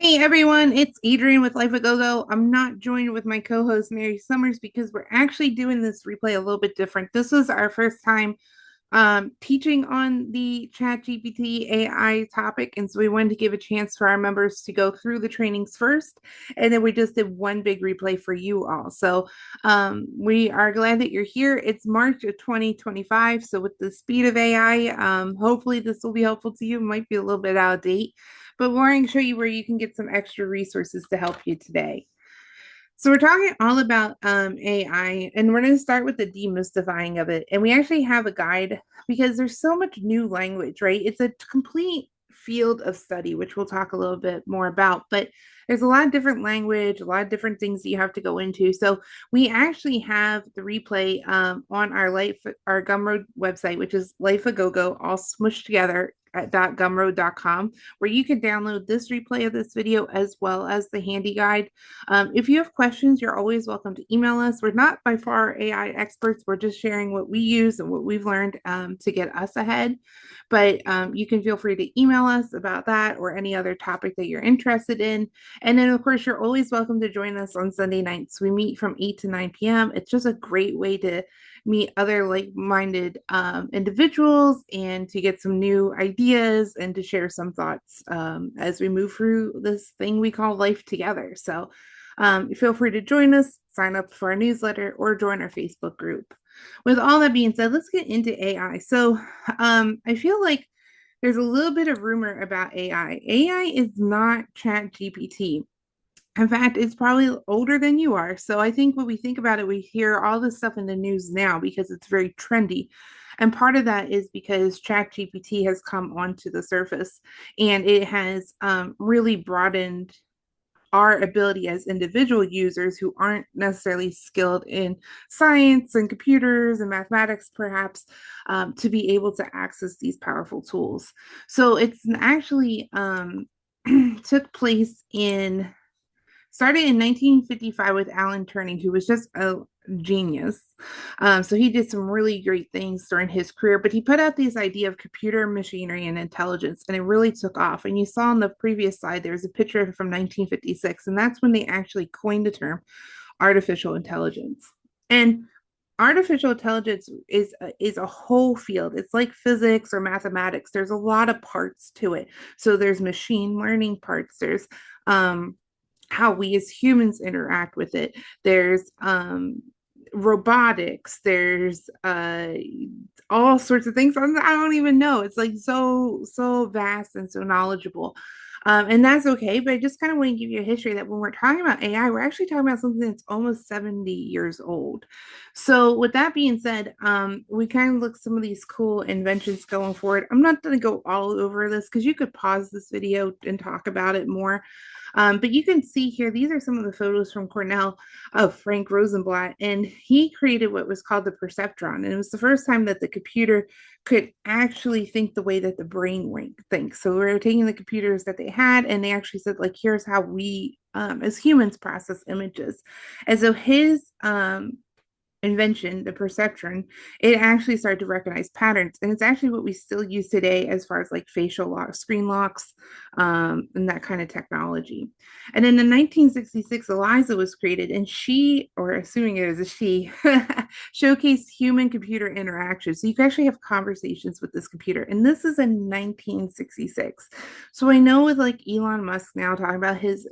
Hey everyone, it's Adrian with Life a Go-Go. I'm not joined with my co-host Mary Summers because we're actually doing this replay a little bit different. This was our first time teaching on the Chat GPT AI topic, and so we wanted to give a chance for our members to go through the trainings first, and then we just did one big replay for you all. So we are glad that you're here. It's March of 2025, so with the speed of AI, hopefully this will be helpful to you. It might be a little bit out of date, but we're going to show you where you can get some extra resources to help you today. So we're talking all about AI, and we're going to start with the demystifying of it. And we actually have a guide because there's so much new language, right? It's a complete field of study, which we'll talk a little bit more about. But there's a lot of different language, a lot of different things that you have to go into. So we actually have the replay on our Gumroad website, which is Life a Go Go, all smushed together at .gumroad.com, where you can download this replay of this video as well as the handy guide. If you have questions, you're always welcome to email us. We're not by far AI experts. We're just sharing what we use and what we've learned to get us ahead. But you can feel free to email us about that or any other topic that you're interested in. And then, of course, you're always welcome to join us on Sunday nights. We meet from 8 to 9 p.m. It's just a great way to meet other like-minded individuals and to get some new ideas and to share some thoughts as we move through this thing we call life together. So feel free to join us, sign up for our newsletter, or join our Facebook group. With all that being said, let's get into AI. So I feel like there's a little bit of rumor about AI. AI is not Chat GPT. In fact, it's probably older than you are. So I think when we think about it, we hear all this stuff in the news now because it's very trendy. And part of that is because ChatGPT has come onto the surface and it has really broadened our ability as individual users who aren't necessarily skilled in science and computers and mathematics, perhaps, to be able to access these powerful tools. So it's actually took place in started in 1955 with Alan Turing, who was just a genius. So he did some really great things during his career, but he put out this idea of computer machinery and intelligence, and it really took off. And you saw on the previous slide, there's a picture from 1956, and that's when they actually coined the term artificial intelligence. And artificial intelligence is a whole field. It's like physics or mathematics. There's a lot of parts to it. So there's machine learning parts. There's how we as humans interact with it. There's robotics. There's all sorts of things. I don't even know. It's like so vast and so knowledgeable. And that's okay, but I just kind of want to give you a history that when we're talking about AI, we're actually talking about something that's almost 70 years old. So, with that being said, we kind of look some of these cool inventions going forward. I'm not going to go all over this because you could pause this video and talk about it more. But you can see here, these are some of the photos from Cornell of Frank Rosenblatt, and he created what was called the perceptron. And it was the first time that the computer could actually think the way that the brain thinks. So we were taking the computers that they had, and they actually said, like, here's how we as humans process images. And so his invention, the perceptron, it actually started to recognize patterns. And it's actually what we still use today as far as like facial lock, screen locks, and that kind of technology. And then in 1966, Eliza was created, and she, or assuming it was a she, showcased human computer interaction. So you can actually have conversations with this computer. And this is in 1966. So I know with like Elon Musk now talking about his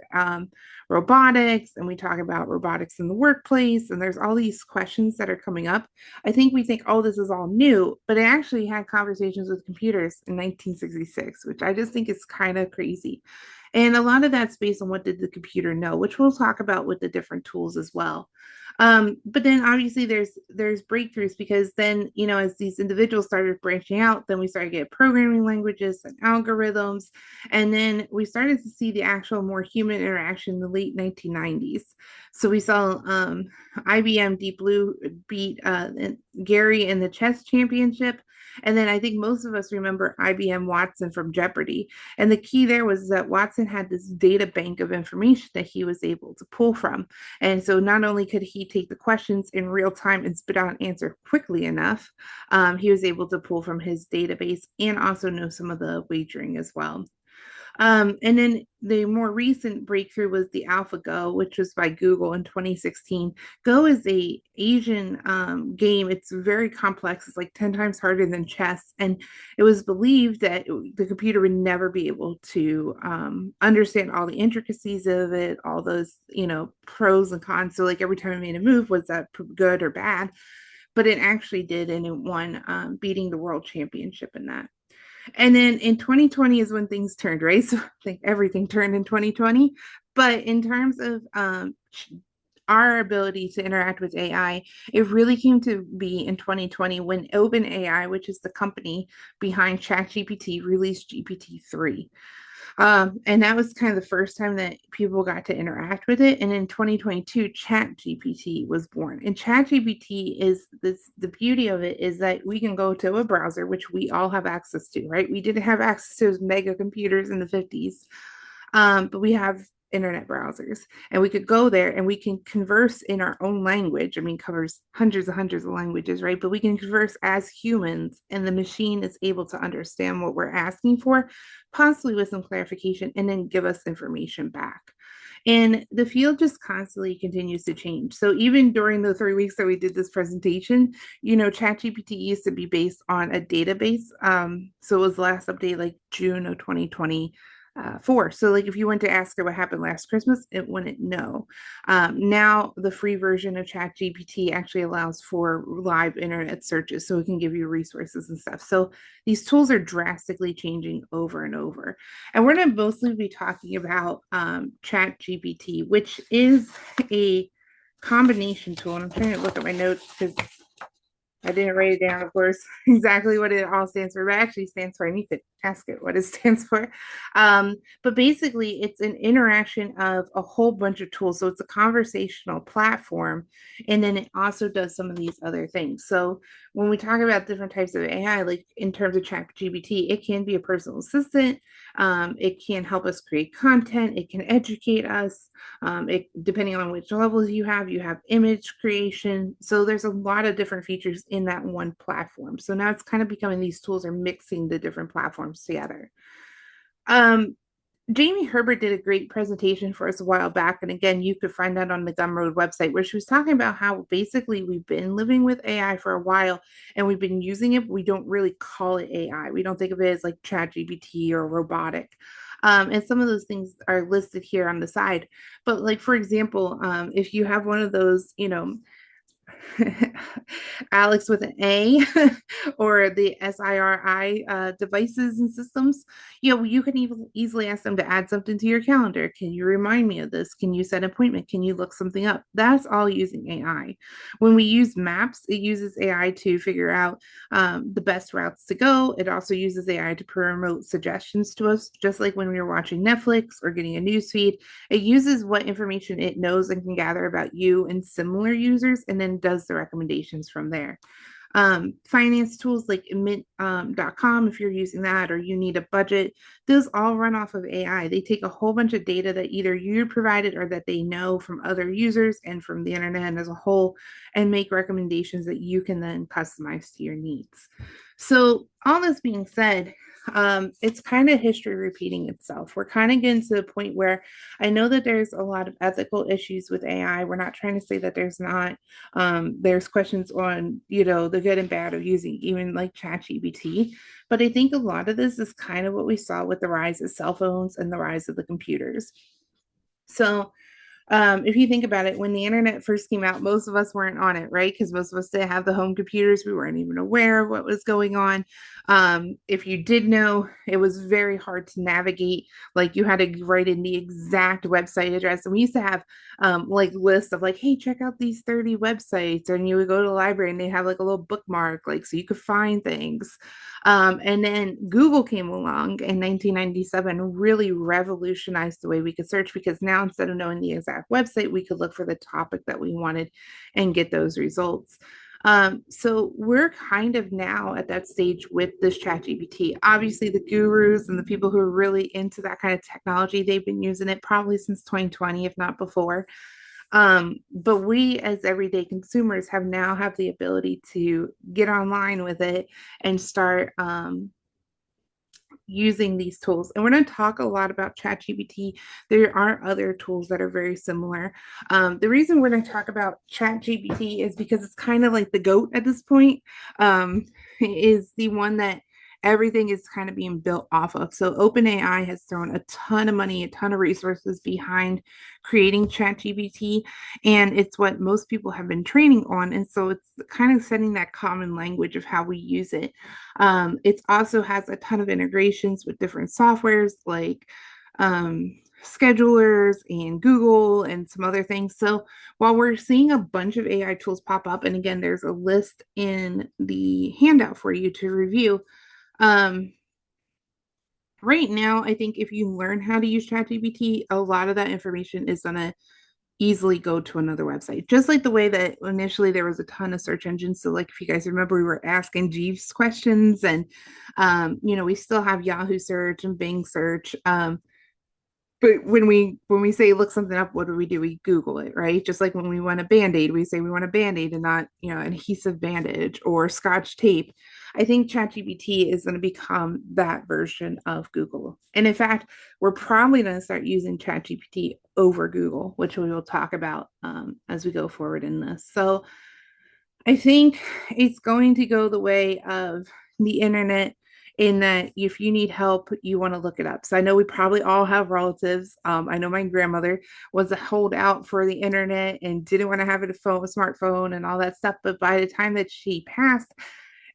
robotics, and we talk about robotics in the workplace, and there's all these questions that are coming up. I think we think, oh, this is all new, but it actually had conversations with computers in 1966, which I just think is kind of crazy. And a lot of that's based on what did the computer know, which we'll talk about with the different tools as well. But then obviously there's breakthroughs because then, you know, as these individuals started branching out, then we started to get programming languages and algorithms. And then we started to see the actual more human interaction in the late 1990s. So we saw IBM Deep Blue beat Gary in the chess championship. And then I think most of us remember IBM Watson from Jeopardy! And the key there was that Watson had this data bank of information that he was able to pull from. And so not only could he take the questions in real time and spit out an answer quickly enough, he was able to pull from his database and also know some of the wagering as well. And then the more recent breakthrough was the AlphaGo, which was by Google in 2016. Go is a Asian game. It's very complex. It's like 10 times harder than chess. And it was believed that the computer would never be able to understand all the intricacies of it, all those, pros and cons. So like every time it made a move, was that good or bad? But it actually did, and it won, beating the world championship in that. And then in 2020 is when things turned, right? So I think everything turned in 2020. But in terms of our ability to interact with AI, it really came to be in 2020 when OpenAI, which is the company behind ChatGPT, released GPT-3. And that was kind of the first time that people got to interact with it. And in 2022, Chat GPT was born. And Chat GPT is this, the beauty of it is that we can go to a browser, which we all have access to, right? We didn't have access to those mega computers in the 50s, but we have internet browsers, and we could go there and we can converse in our own language. I mean, covers hundreds of languages, right? But we can converse as humans, and the machine is able to understand what we're asking for, possibly with some clarification, and then give us information back. And the field just constantly continues to change. So even during the 3 weeks that we did this presentation, ChatGPT used to be based on a database. So it was last update like June of 2020. So like if you went to ask her what happened last Christmas, it wouldn't know. Now the free version of ChatGPT actually allows for live internet searches, so it can give you resources and stuff. So these tools are drastically changing over and over. And we're going to mostly be talking about ChatGPT, which is a combination tool. And I'm trying to look at my notes because I didn't write it down, of course, exactly what it all stands for, but it actually stands for. I need to ask it what it stands for. But basically, it's an interaction of a whole bunch of tools. So it's a conversational platform. And then it also does some of these other things. So when we talk about different types of AI, like in terms of ChatGPT, it can be a personal assistant. It can help us create content. It can educate us. Depending on which levels you have image creation. So there's a lot of different features in that one platform. So now it's kind of becoming these tools are mixing the different platforms together. Um, Jamie Herbert did a great presentation for us a while back. And again, you could find that on the Gumroad website, where she was talking about how basically we've been living with AI for a while and we've been using it, but we don't really call it AI. We don't think of it as like Chat GPT or robotic. And some of those things are listed here on the side. But like, for example, if you have one of those, Alex with an A or the SIRI devices and systems, you can even easily ask them to add something to your calendar. Can you remind me of this? Can you set an appointment? Can you look something up? That's all using AI. When we use maps, it uses AI to figure out the best routes to go. It also uses AI to promote suggestions to us, just like when we were watching Netflix or getting a news feed. It uses what information it knows and can gather about you and similar users, and then does the recommendations from there. Finance tools like mint.com, if you're using that or you need a budget, those all run off of AI. They take a whole bunch of data that either you provided or that they know from other users and from the internet as a whole, and make recommendations that you can then customize to your needs. So all this being said, it's kind of history repeating itself. We're kind of getting to the point where I know that there's a lot of ethical issues with AI. We're not trying to say that there's not. There's questions on, the good and bad of using even like ChatGPT. But I think a lot of this is kind of what we saw with the rise of cell phones and the rise of the computers. So if you think about it, when the internet first came out, most of us weren't on it, right? Because most of us didn't have the home computers. We weren't even aware of what was going on. If you did know, it was very hard to navigate. Like you had to write in the exact website address. And we used to have like lists of like, hey, check out these 30 websites. And you would go to the library and they have like a little bookmark, like so you could find things. And then Google came along in 1997, really revolutionized the way we could search, because now instead of knowing the exact website, we could look for the topic that we wanted and get those results. So we're kind of now at that stage with this chat GPT. Obviously, the gurus and the people who are really into that kind of technology, they've been using it probably since 2020, if not before. But we as everyday consumers have the ability to get online with it and start using these tools. And we're going to talk a lot about ChatGPT. There are other tools that are very similar. The reason we're going to talk about ChatGPT is because it's kind of like the GOAT at this point, is the one that everything is kind of being built off of. So OpenAI has thrown a ton of money, a ton of resources behind creating ChatGPT, and it's what most people have been training on. And so it's kind of setting that common language of how we use it. It also has a ton of integrations with different softwares like schedulers and Google and some other things. So while we're seeing a bunch of AI tools pop up, and again, there's a list in the handout for you to review. Um, right now, I think if you learn how to use ChatGPT, a lot of that information is going to easily go to another website. Just like the way that initially there was a ton of search engines. So, like if you guys remember, we were asking Jeeves questions, and we still have Yahoo search and Bing search. But when we say look something up, what do? We Google it, right? Just like when we want a band-aid, we say we want a band-aid and not, adhesive bandage or scotch tape. I think ChatGPT is going to become that version of Google. And in fact, we're probably going to start using ChatGPT over Google, which we will talk about as we go forward in this. So I think it's going to go the way of the internet in that if you need help, you want to look it up. So I know we probably all have relatives. I know my grandmother was a holdout for the internet and didn't want to have a smartphone and all that stuff. But by the time that she passed,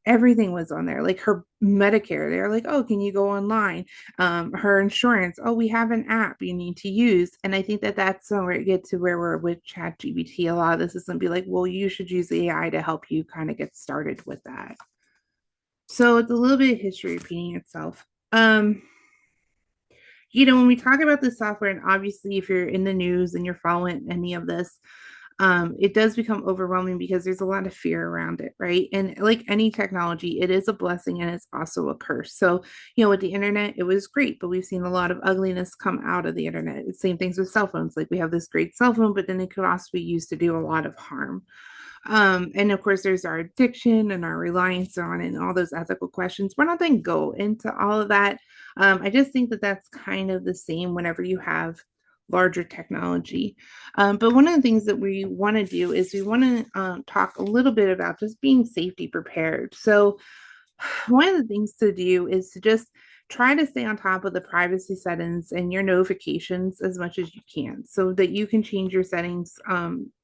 everything was on there, like her Medicare. They're like, oh, can you go online? Her insurance, oh, we have an app you need to use. And I think that that's where it gets to where we're with ChatGPT. A lot of this is going to be like, well, you should use AI to help you kind of get started with that. So it's a little bit of history repeating itself. When we talk about this software, and obviously if you're in the news and you're following any of this, it does become overwhelming because there's a lot of fear around it, right? And like any technology, it is a blessing and it's also a curse. So, with the internet, it was great, but we've seen a lot of ugliness come out of the internet. It's same things with cell phones. Like we have this great cell phone, but then it could also be used to do a lot of harm. And of course, there's our addiction and our reliance on it and all those ethical questions. We're not going to go into all of that. I just think that that's kind of the same whenever you have larger technology. But one of the things that we want to do is we want to talk a little bit about just being safety prepared. So, one of the things to do is to just try to stay on top of the privacy settings and your notifications as much as you can so that you can change your settings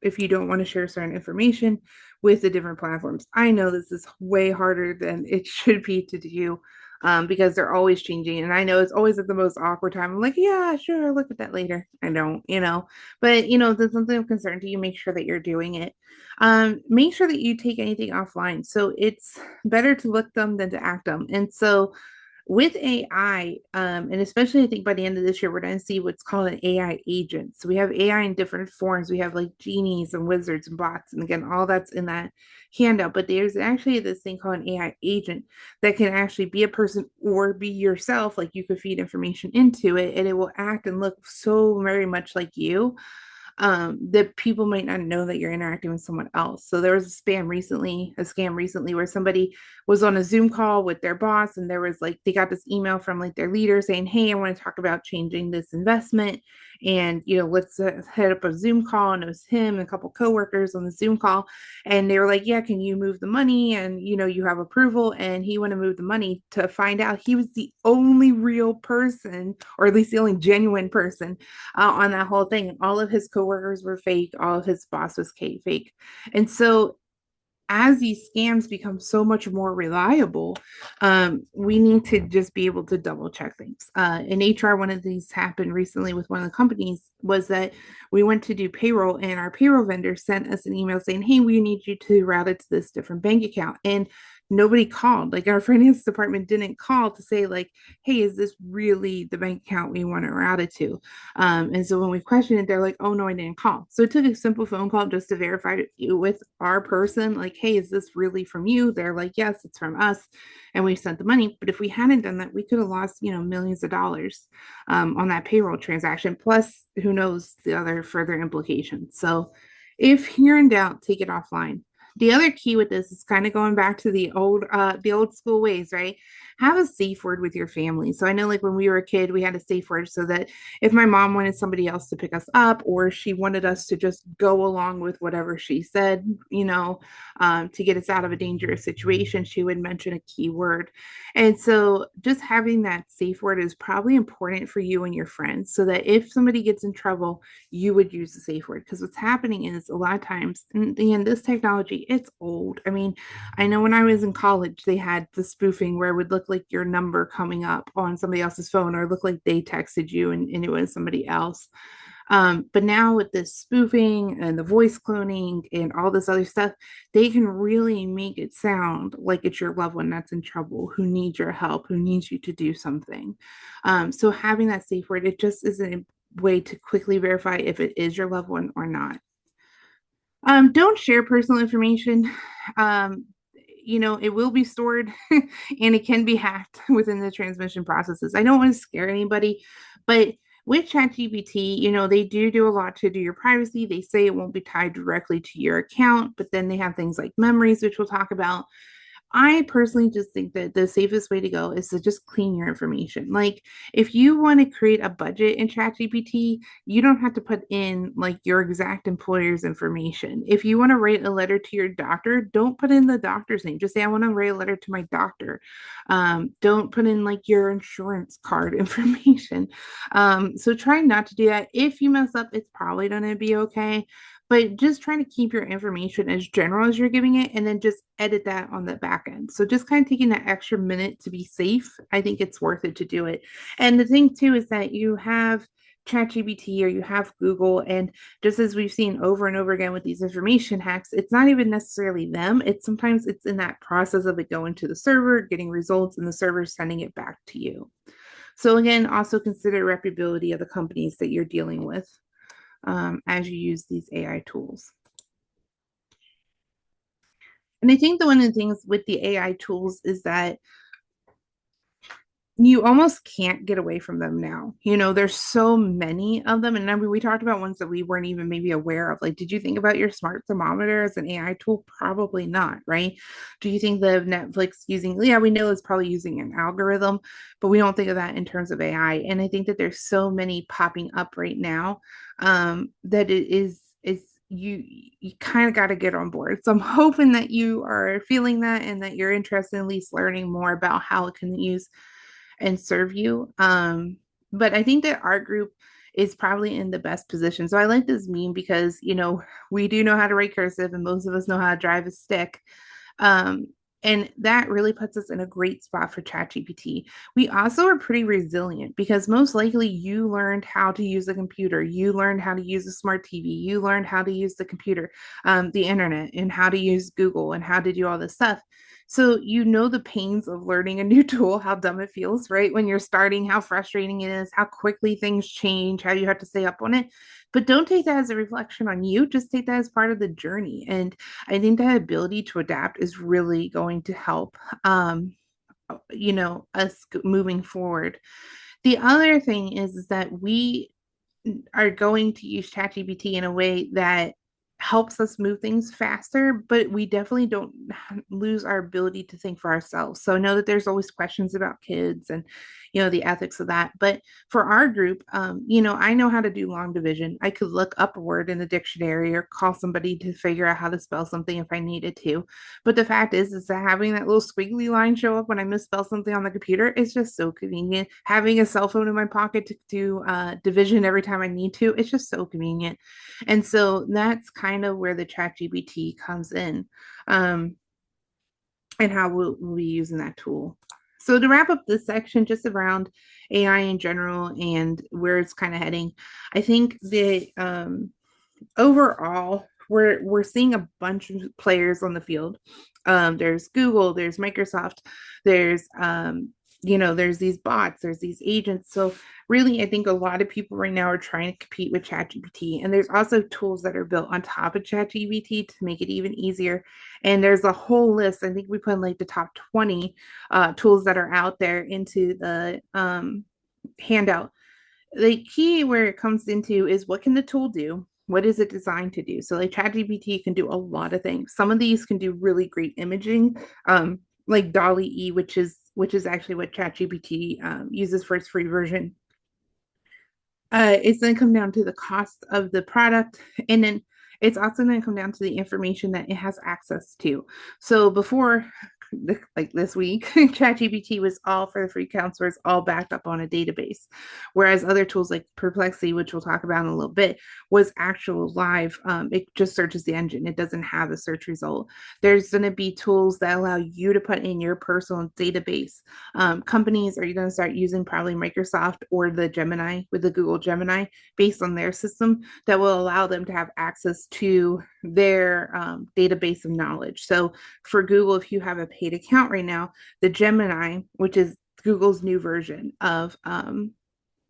if you don't want to share certain information with the different platforms. I know this is way harder than it should be to do because they're always changing. And I know it's always at the most awkward time. I'm like, yeah, sure, I'll look at that later. I don't. But, if there's something of concern to you, make sure that you're doing it. Make sure that you take anything offline. So it's better to look them than to act them. And so with AI, and especially I think by the end of this year, we're going to see what's called an AI agent. So we have AI in different forms. We have like genies and wizards and bots. And again, all that's in that handout. But there's actually this thing called an AI agent that can actually be a person or be yourself. Like you could feed information into it and it will act and look so very much like you that people might not know that you're interacting with someone else. So there was a scam recently where somebody was on a Zoom call with their boss and there was like they got this email from like their leader saying, "Hey, I want to talk about changing this investment and let's head up a Zoom call." And it was him and a couple coworkers on the Zoom call and they were like, "Yeah, can you move the money?" And you have approval, and he went to move the money to find out he was the only real person, or at least the only genuine person on that whole thing. All of his coworkers were fake. All of his boss was fake. And so as these scams become so much more reliable, we need to just be able to double check things. In HR, one of these happened recently with one of the companies was that we went to do payroll and our payroll vendor sent us an email saying, "Hey, we need you to route it to this different bank account." And nobody called. Like our finance department didn't call to say like, "Hey, is this really the bank account we want to route it to?" And so when we questioned it, they're like, "Oh no, I didn't call." So it took a simple phone call just to verify it with our person, like, "Hey, is this really from you?" They're like, "Yes, it's from us," and we sent the money. But if we hadn't done that, we could have lost, millions of dollars on that payroll transaction. Plus, who knows the other further implications. So, if you're in doubt, take it offline. The other key with this is kind of going back to the old school ways, right? have a safe word with your family. So I know like when we were a kid, we had a safe word so that if my mom wanted somebody else to pick us up or she wanted us to just go along with whatever she said, to get us out of a dangerous situation, she would mention a key word. And so just having that safe word is probably important for you and your friends so that if somebody gets in trouble, you would use the safe word. Because what's happening is a lot of times, and this technology, it's old. I mean, I know when I was in college, they had the spoofing where it would look like your number coming up on somebody else's phone or look like they texted you and it was somebody else. But now with this spoofing and the voice cloning and all this other stuff, they can really make it sound like it's your loved one that's in trouble, who needs your help, who needs you to do something. So having that safe word, it just is a way to quickly verify if it is your loved one or not. Don't share personal information. Um, it will be stored and it can be hacked within the transmission processes. I don't want to scare anybody, but with ChatGPT, they do a lot to do your privacy. They say it won't be tied directly to your account, but then they have things like memories, which we'll talk about. I personally just think that the safest way to go is to just clean your information. Like if you want to create a budget in ChatGPT, you don't have to put in like your exact employer's information. If you want to write a letter to your doctor, don't put in the doctor's name. Just say, I want to write a letter to my doctor. Don't put in like your insurance card information. So try not to do that. If you mess up, it's probably going to be okay, but just trying to keep your information as general as you're giving it and then just edit that on the back end. So just kind of taking that extra minute to be safe, I think it's worth it to do it. And the thing too is that you have ChatGPT or you have Google, and just as we've seen over and over again with these information hacks, it's not even necessarily them. It's sometimes it's in that process of it going to the server, getting results, and the server sending it back to you. So again, also consider reputability of the companies that you're dealing with as you use these AI tools. And I think that one of the things with the AI tools is that you almost can't get away from them now. There's so many of them. And I mean, we talked about ones that we weren't even maybe aware of. Like, did you think about your smart thermometer as an AI tool? Probably not, right? Do you think that Netflix using, yeah, we know it's probably using an algorithm, but we don't think of that in terms of AI. And I think that there's so many popping up right now that it is you kind of got to get on board. So I'm hoping that you are feeling that and that you're interested in at least learning more about how it can use and serve you. But I think that our group is probably in the best position. So I like this meme because, we do know how to write cursive and most of us know how to drive a stick. Um, and that really puts us in a great spot for ChatGPT. We also are pretty resilient because most likely you learned how to use a computer, you learned how to use a smart TV, you learned how to use the computer, the internet, and how to use Google and how to do all this stuff. So you know the pains of learning a new tool, how dumb it feels, right? When you're starting, how frustrating it is, how quickly things change, how you have to stay up on it. But don't take that as a reflection on you. Just take that as part of the journey. And I think that ability to adapt is really going to help, us moving forward. The other thing is that we are going to use ChatGPT in a way that helps us move things faster, but we definitely don't lose our ability to think for ourselves. So I know that there's always questions about kids and the ethics of that. But for our group, I know how to do long division. I could look up a word in the dictionary or call somebody to figure out how to spell something if I needed to. But the fact is that having that little squiggly line show up when I misspell something on the computer is just so convenient. Having a cell phone in my pocket to do division every time I need to, it's just so convenient. And so that's kind of where the chat GPT comes in, and how we'll be using that tool. So to wrap up this section, just around AI in general and where it's kind of heading, I think that overall, we're seeing a bunch of players on the field. There's Google, there's Microsoft, there's there's these bots, there's these agents. So really, I think a lot of people right now are trying to compete with ChatGPT, and there's also tools that are built on top of ChatGPT to make it even easier. And there's a whole list. I think we put in like the top 20 tools that are out there into the handout. The key where it comes into is what can the tool do? What is it designed to do? So like ChatGPT can do a lot of things. Some of these can do really great imaging, like Dolly E, which is which is actually what ChatGPT uses for its free version. It's going to come down to the cost of the product, and then it's also going to come down to the information that it has access to. So before, like this week, ChatGPT was all for the free counselors, all backed up on a database, whereas other tools like Perplexity, which we'll talk about in a little bit, was actual live. It just searches the engine; it doesn't have a search result. There's going to be tools that allow you to put in your personal database. Companies are going to start using probably Microsoft or the Gemini with the Google Gemini based on their system that will allow them to have access to their database of knowledge. So for Google, if you have a paid account right now, the Gemini, which is Google's new version of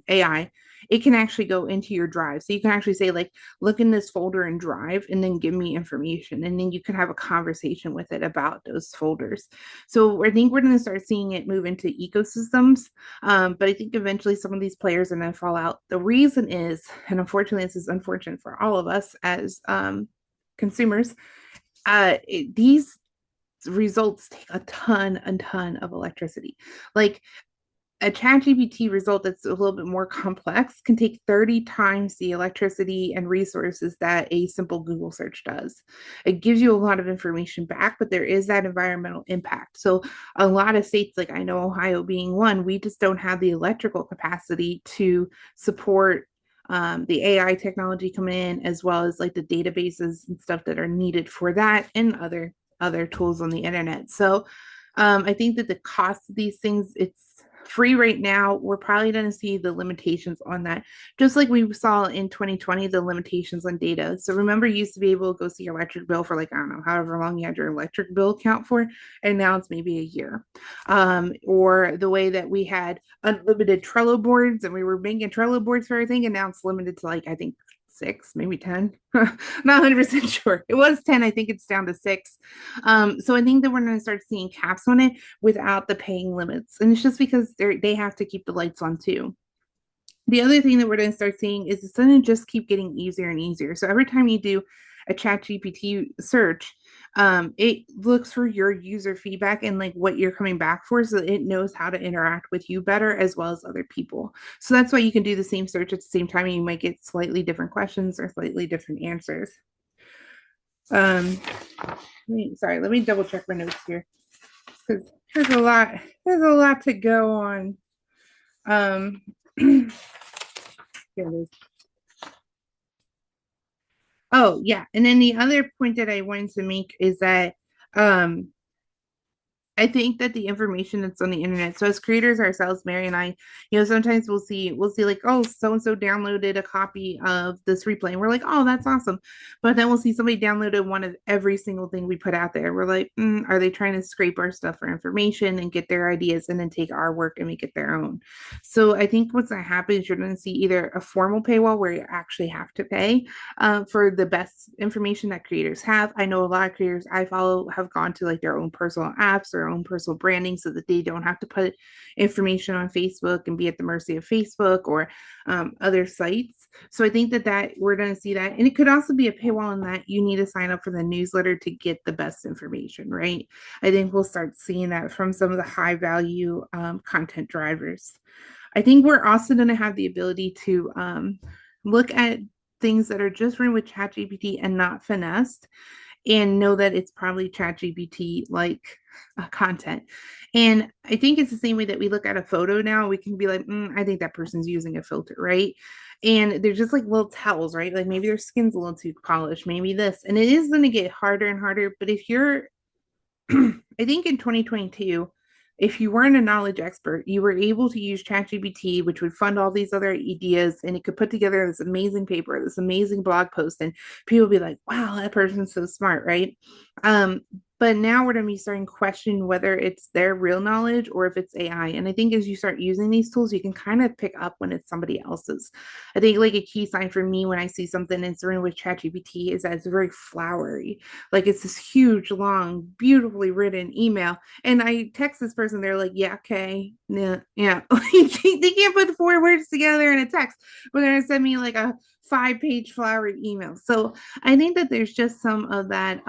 AI, it can actually go into your drive. So you can actually say, like, look in this folder and drive and then give me information. And then you can have a conversation with it about those folders. So I think we're going to start seeing it move into ecosystems. But I think eventually some of these players are going to fall out. The reason is, and unfortunately, this is unfortunate for all of us as consumers, these results take a ton of electricity. Like a ChatGPT result that's a little bit more complex can take 30 times the electricity and resources that a simple Google search does. It gives you a lot of information back, but there is that environmental impact. So, a lot of states, like I know Ohio being one, we just don't have the electrical capacity to support the AI technology coming in, as well as like the databases and stuff that are needed for that and other tools on the internet. So, I think that the cost of these things, it's free right now. We're probably going to see the limitations on that, just like we saw in 2020, the limitations on data. So remember, you used to be able to go see your electric bill for, like, I don't know, however long you had your electric bill account for, and now it's maybe a year. Or the way that we had unlimited Trello boards and we were making Trello boards for everything, and now it's limited to, like, I think six, maybe 10. Not 100% sure. It was 10. I think it's down to six. So I think that we're going to start seeing caps on it without the paying limits. And it's just because they have to keep the lights on too. The other thing that we're going to start seeing is it's going to just keep getting easier and easier. So every time you do a chat GPT search, it looks for your user feedback and like what you're coming back for, so that it knows how to interact with you better as well as other people. So that's why you can do the same search at the same time and you might get slightly different questions or slightly different answers. um Sorry, let me double check my notes here because there's a lot to go on. Here it is. Oh, yeah. And then the other point that I wanted to make is that um I think that the information that's on the internet, so as creators ourselves, Mary and I, sometimes we'll see like, oh, so and so downloaded a copy of this replay, and we're like, oh, that's awesome. But then we'll see somebody downloaded one of every single thing we put out there. We're like, are they trying to scrape our stuff for information and get their ideas and then take our work and make it their own? So I think what's going to happen is you're going to see either a formal paywall where you actually have to pay for the best information that creators have. I know a lot of creators I follow have gone to like their own personal apps, their own personal branding, so that they don't have to put information on Facebook and be at the mercy of Facebook or other sites. So I think that we're going to see that, and it could also be a paywall in that you need to sign up for the newsletter to get the best information, right? I think we'll start seeing that from some of the high value content drivers. I think we're also going to have the ability to look at things that are just written with ChatGPT and not finessed, and know that it's probably ChatGPT like content. And I think it's the same way that we look at a photo now. We can be like, I think that person's using a filter, right? And they're just like little tells, right? Like maybe their skin's a little too polished, maybe this. And it is going to get harder and harder. But if you're, I think in 2022, if you weren't a knowledge expert, you were able to use ChatGPT, which would fund all these other ideas, and it could put together this amazing paper, this amazing blog post, and people would be like, "Wow, that person's so smart," right? But now we're going to be starting to question whether it's their real knowledge or if it's AI. And I think as you start using these tools, you can kind of pick up when it's somebody else's. I think like a key sign for me when I see something in written with ChatGPT is that it's very flowery. Like it's this huge, long, beautifully written email. And I text this person, they're like, yeah, okay, yeah, yeah. They can't put 4 words together in a text, but they're going to send me like a 5-page flowery email. So I think that there's just some of that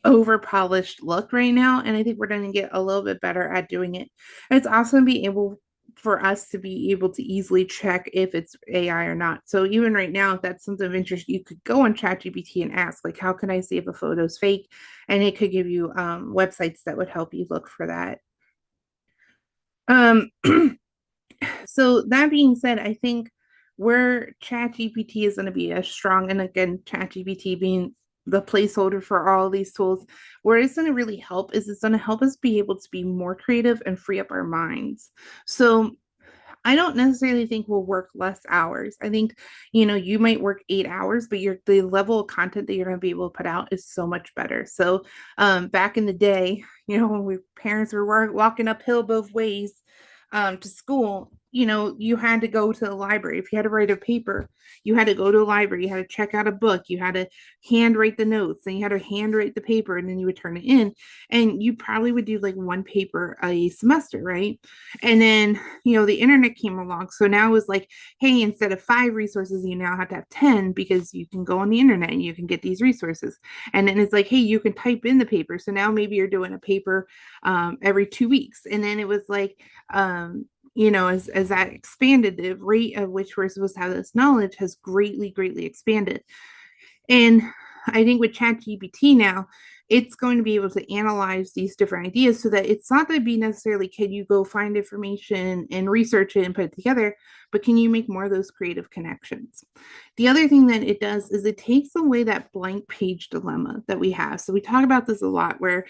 over polished look right now. And I think we're going to get a little bit better at doing it. And it's also going to be able for us to be able to easily check if it's AI or not. So even right now, if that's something of interest, you could go on ChatGPT and ask, like, how can I see if a photo is fake? And it could give you websites that would help you look for that. Um, so that being said, I think where ChatGPT is going to be as strong, and again, ChatGPT being the placeholder for all these tools, where it's going to really help is it's going to help us be able to be more creative and free up our minds. So I don't necessarily think we'll work less hours. I think, you might work 8 hours, but the level of content that you're going to be able to put out is so much better. So, back in the day, when parents were walking uphill both ways, to school, you had to go to the library. If you had to write a paper, you had to go to a library, you had to check out a book, you had to handwrite the notes, and you had to handwrite the paper, and then you would turn it in. And you probably would do like one paper a semester, right? And then, the internet came along. So now it was like, hey, instead of 5 resources, you now have to have 10 because you can go on the internet and you can get these resources. And then it's like, hey, you can type in the paper. So now maybe you're doing a paper every 2 weeks. And then it was like, as that expanded, the rate of which we're supposed to have this knowledge has greatly expanded. And I think with ChatGPT now, it's going to be able to analyze these different ideas so that it's not going to be necessarily can you go find information and research it and put it together, but can you make more of those creative connections? The other thing that it does is it takes away that blank page dilemma that we have. So we talk about this a lot where,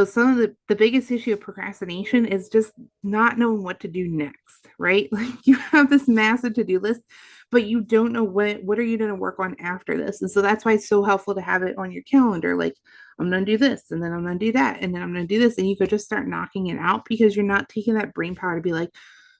some of the biggest issue of procrastination is just not knowing what to do next, right? Like you have this massive to-do list, but you don't know what are you going to work on after this. And so that's why it's so helpful to have it on your calendar. Like, I'm going to do this, and then I'm going to do that, and then I'm going to do this. And you could just start knocking it out because you're not taking that brain power to be like,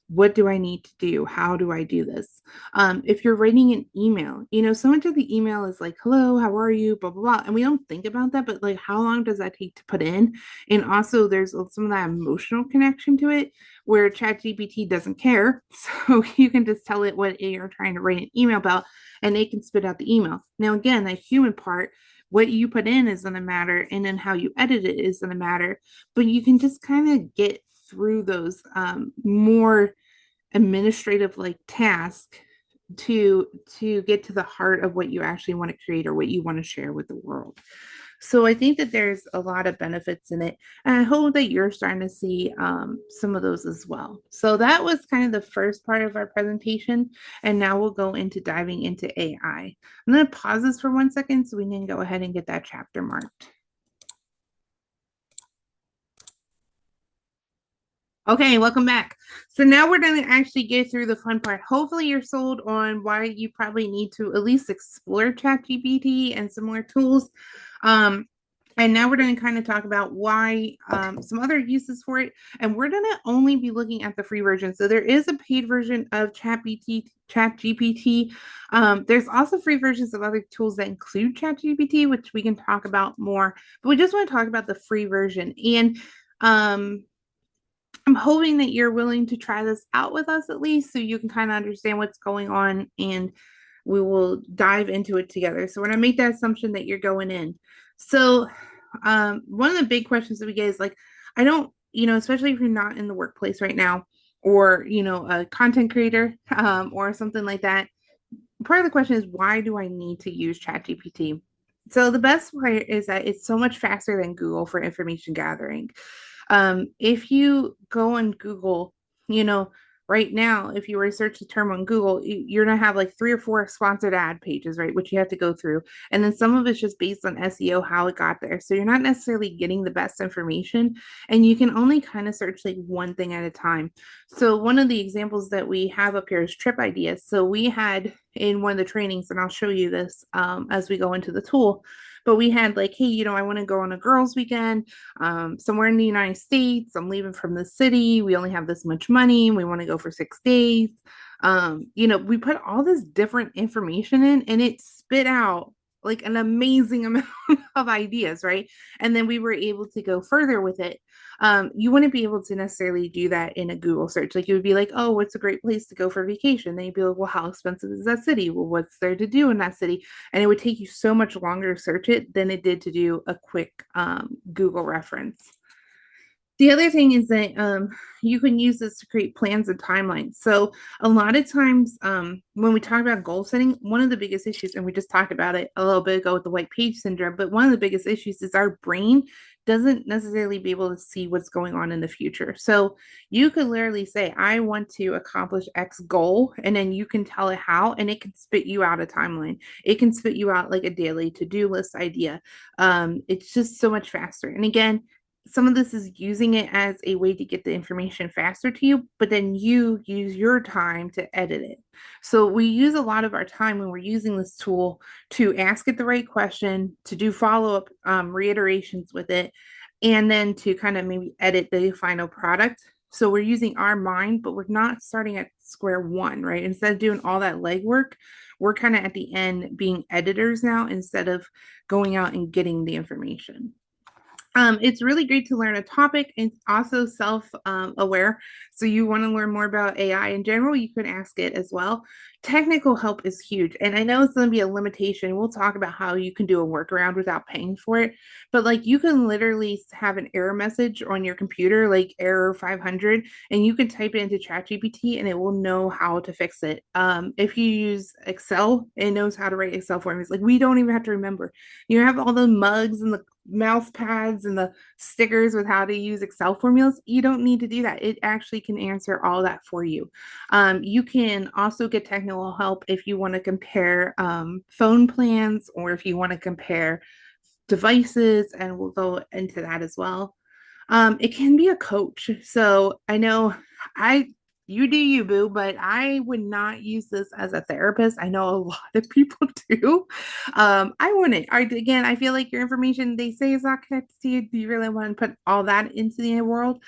what do I need to do? How do I do this? If you're writing an email, so much of the email is like, hello, how are you? Blah, blah, blah. And we don't think about that, but like, how long does that take to put in? And also, there's some of that emotional connection to it where ChatGPT doesn't care. So you can just tell it what you're trying to write an email about, and it can spit out the email. Now, again, that human part, what you put in is going to matter, and then how you edit it is going to matter. But you can just kind of get through those more administrative like task to get to the heart of what you actually want to create or what you want to share with the world. So I think that there's a lot of benefits in it, and I hope that you're starting to see some of those as well. So that was kind of the first part of our presentation, and now we'll go into diving into AI. I'm going to pause this for 1 second so we can go ahead and get that chapter marked. Okay, welcome back. So now we're going to actually get through the fun part. Hopefully, you're sold on why you probably need to at least explore ChatGPT and similar tools. Um, and now we're going to kind of talk about why some other uses for it. And we're going to only be looking at the free version. So there is a paid version of ChatGPT. There's also free versions of other tools that include ChatGPT, which we can talk about more. But we just want to talk about the free version. And I'm hoping that you're willing to try this out with us at least so you can kind of understand what's going on, and we will dive into it together. So we're going to make that assumption that you're going in. So one of the big questions that we get is like, I don't, especially if you're not in the workplace right now, or, a content creator or something like that. Part of the question is, why do I need to use ChatGPT? So the best part is that it's so much faster than Google for information gathering. If you go on Google, right now, if you were to search the term on Google, you're going to have like 3 or 4 sponsored ad pages, right? Which you have to go through. And then some of it's just based on SEO, how it got there. So you're not necessarily getting the best information, and you can only kind of search like one thing at a time. So one of the examples that we have up here is trip ideas. So we had in one of the trainings, and I'll show you this as we go into the tool. But we had like, hey, I want to go on a girls' weekend somewhere in the United States. I'm leaving from the city. We only have this much money. We want to go for 6 days. We put all this different information in, and it spit out like an amazing amount of ideas, right? And then we were able to go further with it. You wouldn't be able to necessarily do that in a Google search. Like, it would be like, oh, what's a great place to go for vacation? Then you'd be like, well, how expensive is that city? Well, what's there to do in that city? And it would take you so much longer to search it than it did to do a quick Google reference. The other thing is that you can use this to create plans and timelines. So a lot of times when we talk about goal setting, one of the biggest issues, and we just talked about it a little bit ago with the white page syndrome, but one of the biggest issues is our brain doesn't necessarily be able to see what's going on in the future. So you could literally say, I want to accomplish X goal, and then you can tell it how, and it can spit you out a timeline. It can spit you out like a daily to-do list idea. It's just so much faster. And again, some of this is using it as a way to get the information faster to you, but then you use your time to edit it. So we use a lot of our time when we're using this tool to ask it the right question, to do follow up reiterations with it, and then to kind of maybe edit the final product. So we're using our mind, but we're not starting at square one, right? Instead of doing all that legwork, we're kind of at the end being editors now instead of going out and getting the information. It's really great to learn a topic. It's also self-aware. So you want to learn more about AI in general, you can ask it as well. Technical help is huge. And I know it's going to be a limitation. We'll talk about how you can do a workaround without paying for it. But like, you can literally have an error message on your computer, like error 500, and you can type it into ChatGPT and it will know how to fix it. If you use Excel, it knows how to write Excel formulas. Like, we don't even have to remember. You have all the mugs and the mouse pads and the stickers with how to use Excel formulas. You don't need to do that. It actually can answer all that for you. You can also get technical help if you want to compare phone plans or if you want to compare devices, and we'll go into that as well. It can be a coach. So I know I you do you, boo, but I would not use this as a therapist. I know a lot of people do. I wouldn't. Again, I feel like your information they say is not connected to you. Do you really want to put all that into the world?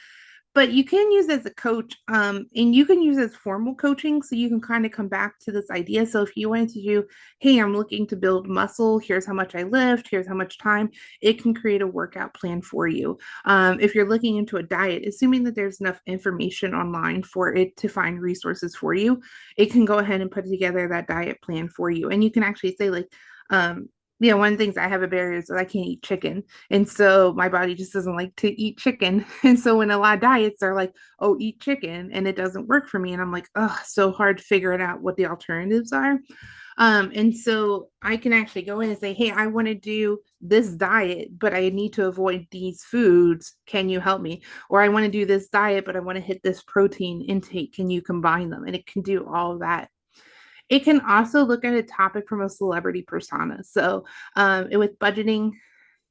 But you can use it as a coach, and you can use it as formal coaching, so you can kind of come back to this idea. So if you wanted to do, hey, I'm looking to build muscle, here's how much I lift, here's how much time, it can create a workout plan for you. If you're looking into a diet, assuming that there's enough information online for it to find resources for you, it can go ahead and put together that diet plan for you. And you can actually say, like, one of the things I have a barrier is that I can't eat chicken. And so my body just doesn't like to eat chicken. And so when a lot of diets are like, oh, eat chicken, and it doesn't work for me. And I'm like, oh, so hard to figure it out what the alternatives are. And so I can actually go in and say, hey, I want to do this diet, but I need to avoid these foods. Can you help me? Or I want to do this diet, but I want to hit this protein intake. Can you combine them? And it can do all of that. It can also look at a topic from a celebrity persona. So, with budgeting,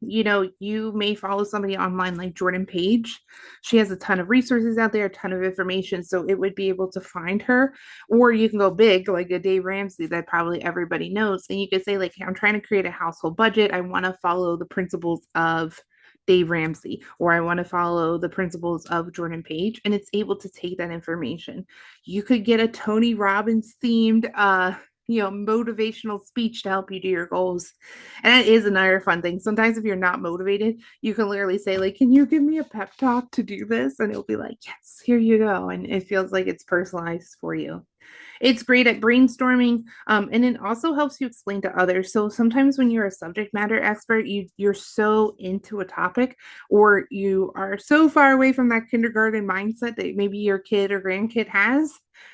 you may follow somebody online like Jordan Page. She has a ton of resources out there, a ton of information. So it would be able to find her. Or you can go big, like a Dave Ramsey that probably everybody knows. And you could say, like, I'm trying to create a household budget. I want to follow the principles of Dave Ramsey, or I want to follow the principles of Jordan Page, and it's able to take that information. You could get a Tony Robbins themed motivational speech to help you do your goals. And that is another fun thing. Sometimes if you're not motivated, you can literally say, like, can you give me a pep talk to do this? And it'll be like, yes, here you go. And it feels like it's personalized for you. It's great at brainstorming, and it also helps you explain to others. So sometimes when you're a subject matter expert, you're so into a topic, or you are so far away from that kindergarten mindset that maybe your kid or grandkid has,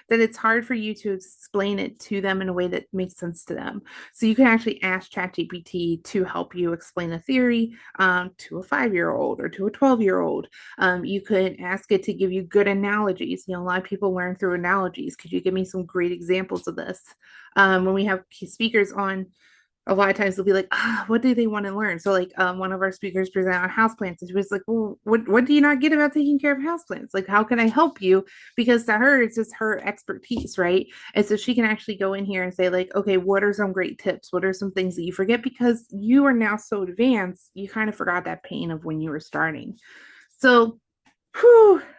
that it's hard for you to explain it to them in a way that makes sense to them. So you can actually ask ChatGPT to help you explain a theory to a 5-year-old or to a 12-year-old. You could ask it to give you good analogies. A lot of people learn through analogies. Could you give me some great examples of this? When we have speakers on, a lot of times they'll be like, what do they want to learn? So like one of our speakers present on houseplants, and she was like, well, what do you not get about taking care of houseplants? Like, how can I help you? Because to her, it's just her expertise, right? And so she can actually go in here and say, like, okay, what are some great tips? What are some things that you forget? Because you are now so advanced, you kind of forgot that pain of when you were starting. So,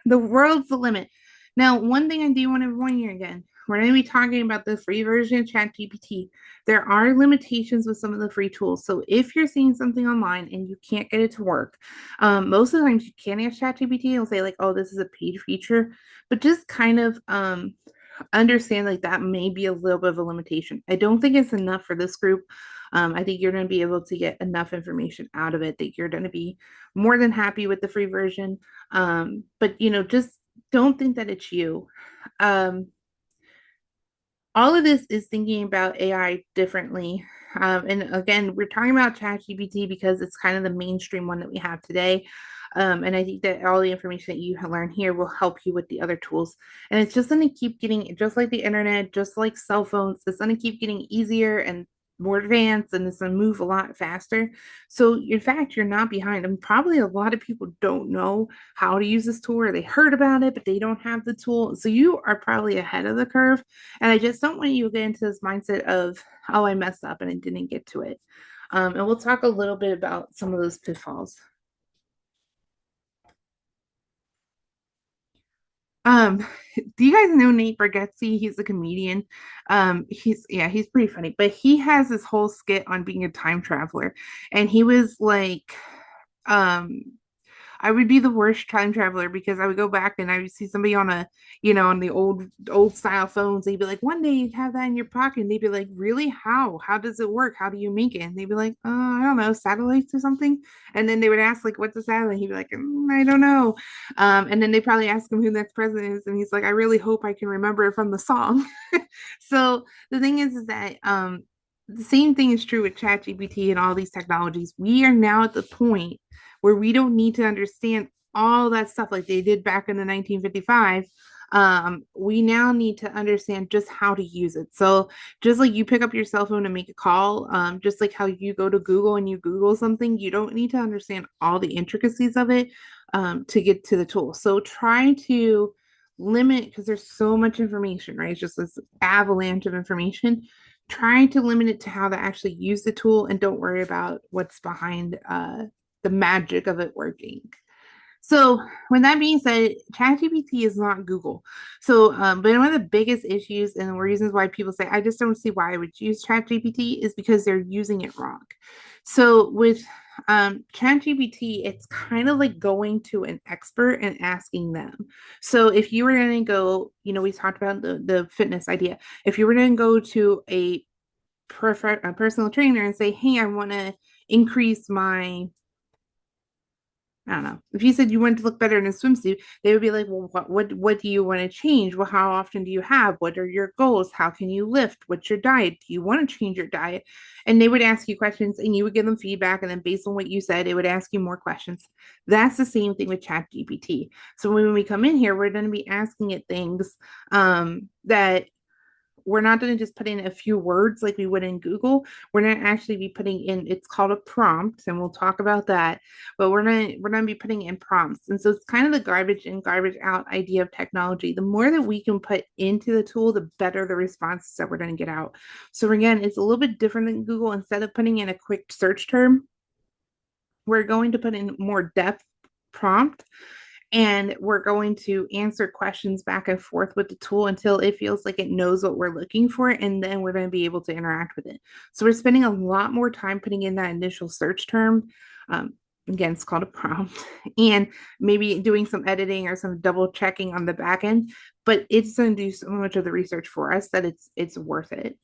the world's the limit. Now, one thing I do want to warn you again, we're going to be talking about the free version of ChatGPT. There are limitations with some of the free tools. So if you're seeing something online and you can't get it to work, most of the times you can ask ChatGPT and say like, "Oh, this is a paid feature," but just kind of understand like that may be a little bit of a limitation. I don't think it's enough for this group. I think you're going to be able to get enough information out of it that you're going to be more than happy with the free version. But just don't think that it's you. Um, all of this is thinking about AI differently. And again, we're talking about ChatGPT because it's kind of the mainstream one that we have today. And I think that all the information that you learn here will help you with the other tools. And it's just going to keep getting, just like the internet, just like cell phones, it's going to keep getting easier and more advanced, and it's going to move a lot faster. So, in fact, you're not behind. And probably a lot of people don't know how to use this tool, or they heard about it, but they don't have the tool. So, you are probably ahead of the curve. And I just don't want you to get into this mindset of, oh, I messed up and I didn't get to it. And we'll talk a little bit about some of those pitfalls. Um, do you guys know Nate Bargatze? He's a comedian. He's pretty funny, but he has this whole skit on being a time traveler, and he was like, um, I would be the worst time traveler because I would go back and I would see somebody on on the old style phones. They'd be like, one day you'd have that in your pocket. And they'd be like, really? How? How does it work? How do you make it? And they'd be like, I don't know, satellites or something. And then they would ask, like, what's a satellite? He'd be like, I don't know. And then they probably ask him who the next president is. And he's like, I really hope I can remember it from the song. So the thing is that the same thing is true with ChatGPT and all these technologies. We are now at the point where we don't need to understand all that stuff like they did back in the 1955. We now need to understand just how to use it. So just like you pick up your cell phone and make a call, just like how you go to Google and you Google something, you don't need to understand all the intricacies of it to get to the tool. So try to limit, because there's so much information, right? It's just this avalanche of information. Try to limit it to how to actually use the tool, and don't worry about what's behind the magic of it working. So, when that being said, ChatGPT is not Google. So, but one of the biggest issues and the reasons why people say, I just don't see why I would use ChatGPT is because they're using it wrong. So, with ChatGPT, it's kind of like going to an expert and asking them. So, if you were going to go, we talked about the fitness idea. If you were going to go to a personal trainer and say, hey, I want to increase my, I don't know. If you said you wanted to look better in a swimsuit, they would be like, "Well, what do you want to change? Well, how often do you have? What are your goals? How can you lift? What's your diet? Do you want to change your diet?" And they would ask you questions, and you would give them feedback, and then based on what you said, it would ask you more questions. That's the same thing with ChatGPT. So when we come in here, we're going to be asking it things that we're not going to just put in a few words like we would in Google. We're going to actually be putting in, it's called a prompt, and we'll talk about that. But we're going to be putting in prompts. And so it's kind of the garbage in, garbage out idea of technology. The more that we can put into the tool, the better the responses that we're going to get out. So again, it's a little bit different than Google. Instead of putting in a quick search term, we're going to put in more depth prompt, and we're going to answer questions back and forth with the tool until it feels like it knows what we're looking for, and then we're going to be able to interact with it. So we're spending a lot more time putting in that initial search term. Again, it's called a prompt, and maybe doing some editing or some double checking on the back end, but it's going to do so much of the research for us that it's worth it.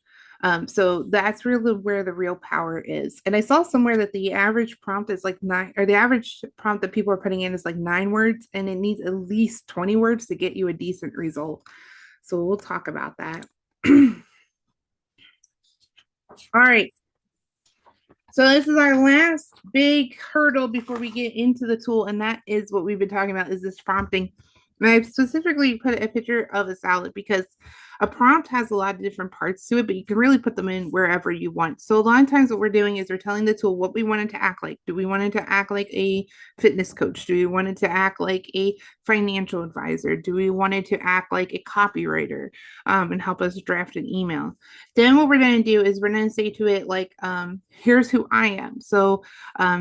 So that's really where the real power is. And I saw somewhere that the average prompt is like nine, or the average prompt that people are putting in is like 9 words, and it needs at least 20 words to get you a decent result. So we'll talk about that. All right. So this is our last big hurdle before we get into the tool, and that is what we've been talking about, is this prompting. And I've specifically put a picture of a salad because a prompt has a lot of different parts to it, but you can really put them in wherever you want. So a lot of times what we're doing is we're telling the tool what we want it to act like. Do we want it to act like a fitness coach? Do we want it to act like a financial advisor? Do we want it to act like a copywriter and help us draft an email? Then what we're going to do is we're going to say to it, like, here's who I am. So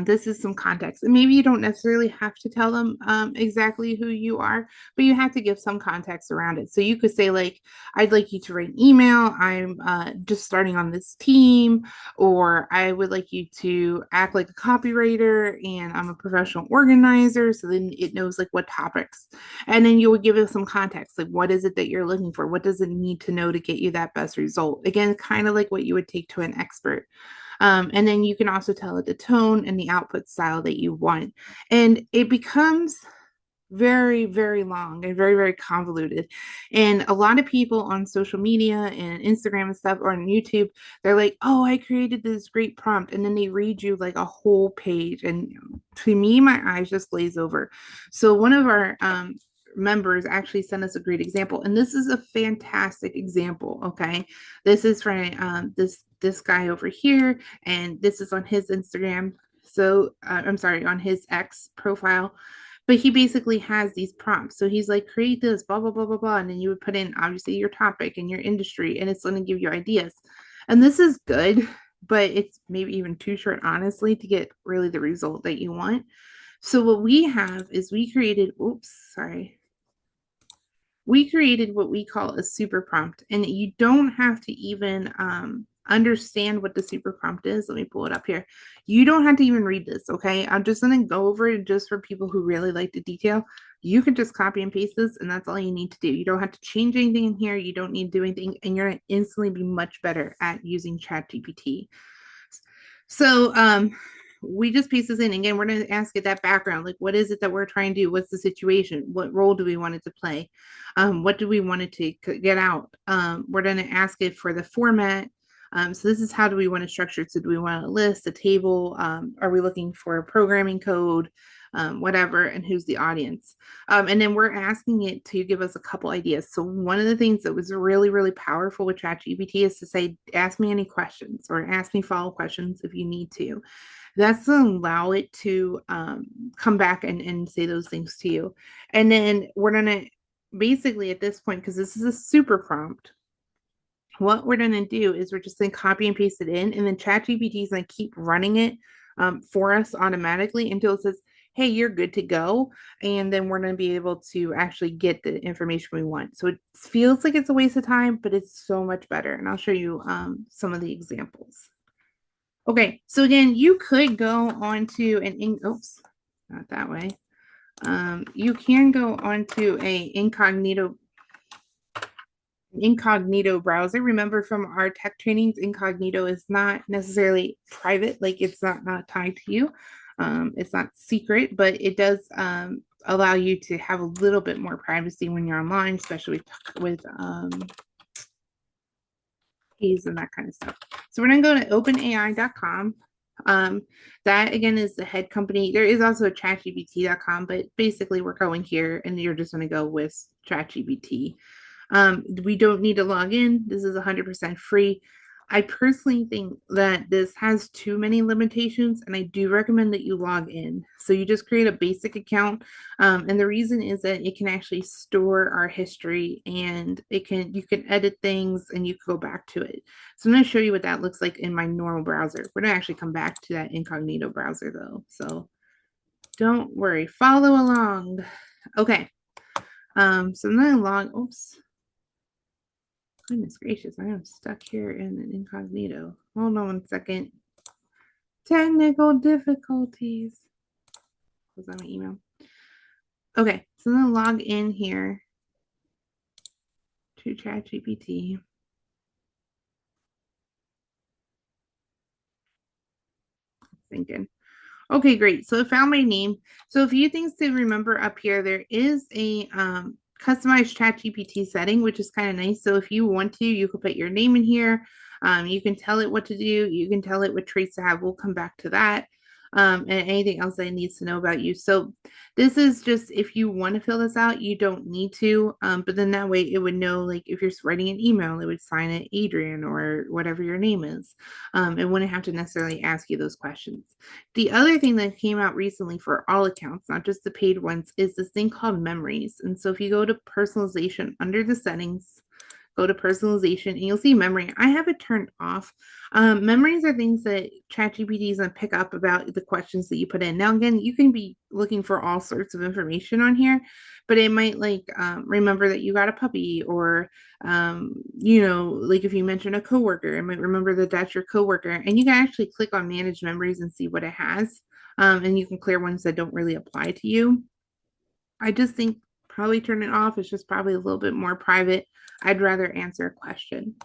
this is some context. And maybe you don't necessarily have to tell them exactly who you are, but you have to give some context around it. So you could say, like, I I'd like you to write an email. I'm just starting on this team, or I would like you to act like a copywriter and I'm a professional organizer. So then it knows like what topics. And then you would give it some context, like what is it that you're looking for? What does it need to know to get you that best result? Again, kind of like what you would take to an expert. And then you can also tell it the tone and the output style that you want. And it becomes very, very long and very, very convoluted. And a lot of people on social media and Instagram and stuff or on YouTube, they're like, oh, I created this great prompt. And then they read you like a whole page. And to me, my eyes just glaze over. So one of our members actually sent us a great example. And this is a fantastic example. Okay. This is from this guy over here, and this is on his Instagram. So I'm sorry, on his X profile, but he basically has these prompts. So he's like, create this, blah, blah, blah, blah, blah. And then you would put in obviously your topic and your industry, and it's going to give you ideas. And this is good, but it's maybe even too short, honestly, to get really the result that you want. So what we have is we created, oops, sorry, we created what we call a super prompt, and you don't have to even understand what the super prompt is. Let me pull it up here. You don't have to even read this, okay? I'm just going to go over it just for people who really like the detail. You can just copy and paste this, and that's all you need to do. You don't have to change anything in here. You don't need to do anything, and you're going to instantly be much better at using ChatGPT. So we just piece this in. Again, we're going to ask it that background. Like, what is it that we're trying to do? What's the situation? What role do we want it to play? What do we want it to get out? We're going to ask it for the format. So this is how do we want to structure it? So do we want a list, a table? Are we looking for a programming code? Whatever, and who's the audience. And then we're asking it to give us a couple ideas. So one of the things that was really, really powerful with ChatGPT is to say, ask me any questions or ask me follow-up questions if you need to. That's to allow it to come back and say those things to you. And then we're going to basically at this point, because this is a super prompt, what we're going to do is we're just going to copy and paste it in, and then ChatGPT is going to keep running it for us automatically until it says, hey, you're good to go. And then we're going to be able to actually get the information we want. So it feels like it's a waste of time, but it's so much better. And I'll show you some of the examples. Okay, so again, you could go onto oops, not that way. You can go onto a incognito browser. Remember from our tech trainings, incognito is not necessarily private, like it's not tied to you. It's not secret, but it does allow you to have a little bit more privacy when you're online, especially with keys and that kind of stuff. So we're going to go to openai.com. That again is the head company. There is also a chatgpt.com, but basically we're going here and you're just going to go with ChatGPT. We don't need to log in. This is 100% free. I personally think that this has too many limitations, and I do recommend that you log in. So you just create a basic account, and the reason is that it can actually store our history, and you can edit things, and you can go back to it. So I'm going to show you what that looks like in my normal browser. We're going to actually come back to that incognito browser though, so don't worry, follow along. Okay, so I'm going to log. Oops. Goodness gracious, I am stuck here in an incognito. Hold on 1 second. Technical difficulties. Was that my email? Okay, so I'm gonna log in here to ChatGPT. Thinking. Okay, great. So I found my name. So a few things to remember up here. There is a customized ChatGPT setting, which is kind of nice. So if you want to, you can put your name in here. You can tell it what to do. You can tell it what traits to have. We'll come back to that. And anything else that it needs to know about you. So this is just if you want to fill this out, you don't need to. But then that way it would know, like if you're writing an email, it would sign it Adrian or whatever your name is. It wouldn't have to necessarily ask you those questions. The other thing that came out recently for all accounts, not just the paid ones, is this thing called memories. And so if you go to personalization under the settings, go to personalization, and you'll see memory. I have it turned off. Memories are things that ChatGPT is going to pick up about the questions that you put in. Now, again, you can be looking for all sorts of information on here, but it might like remember that you got a puppy, or like if you mention a coworker, it might remember that that's your coworker, and you can actually click on manage memories and see what it has, and you can clear ones that don't really apply to you. I just think probably turn it off. It's just probably a little bit more private. I'd rather answer a question.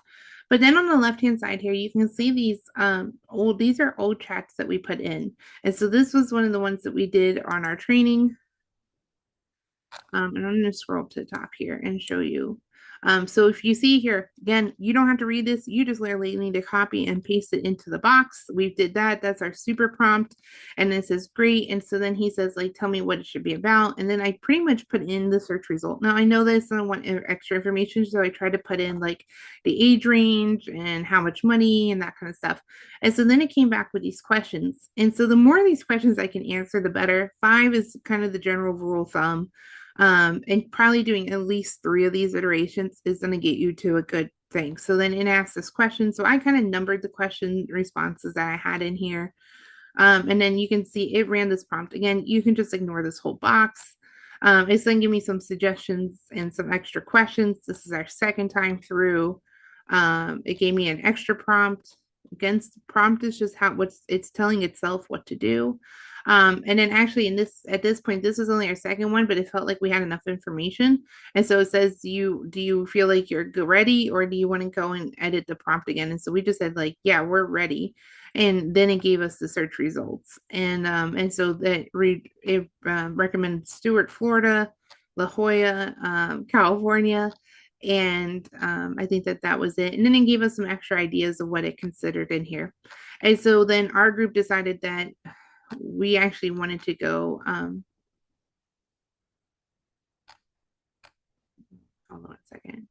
But then on the left-hand side here, you can see these are old chats that we put in. And so this was one of the ones that we did on our training. And I'm going to scroll to the top here and show you. So if you see here, again, you don't have to read this. You just literally need to copy and paste it into the box. We did that. That's our super prompt. And this is great. And so then he says, like, tell me what it should be about. And then I pretty much put in the search result. Now I know this and I want extra information. So I tried to put in like the age range and how much money and that kind of stuff. And so then it came back with these questions. And so the more of these questions I can answer, the better. 5 is kind of the general rule of thumb. And probably doing at least 3 of these iterations is going to get you to a good thing. So then it asks this question. So I kind of numbered the question responses that I had in here. And then you can see it ran this prompt. Again, you can just ignore this whole box. It's then give me some suggestions and some extra questions. This is our second time through. It gave me an extra prompt. Against prompt is just it's telling itself what to do. And then actually at this point, this was only our second one, but it felt like we had enough information. And so it says, do you feel like you're ready, or do you want to go and edit the prompt again? And so we just said like, yeah, we're ready. And then it gave us the search results. And so it recommended Stewart, Florida, La Jolla, California. And I think that was it. And then it gave us some extra ideas of what it considered in here. And so then our group decided that we actually wanted to go. Hold on a second.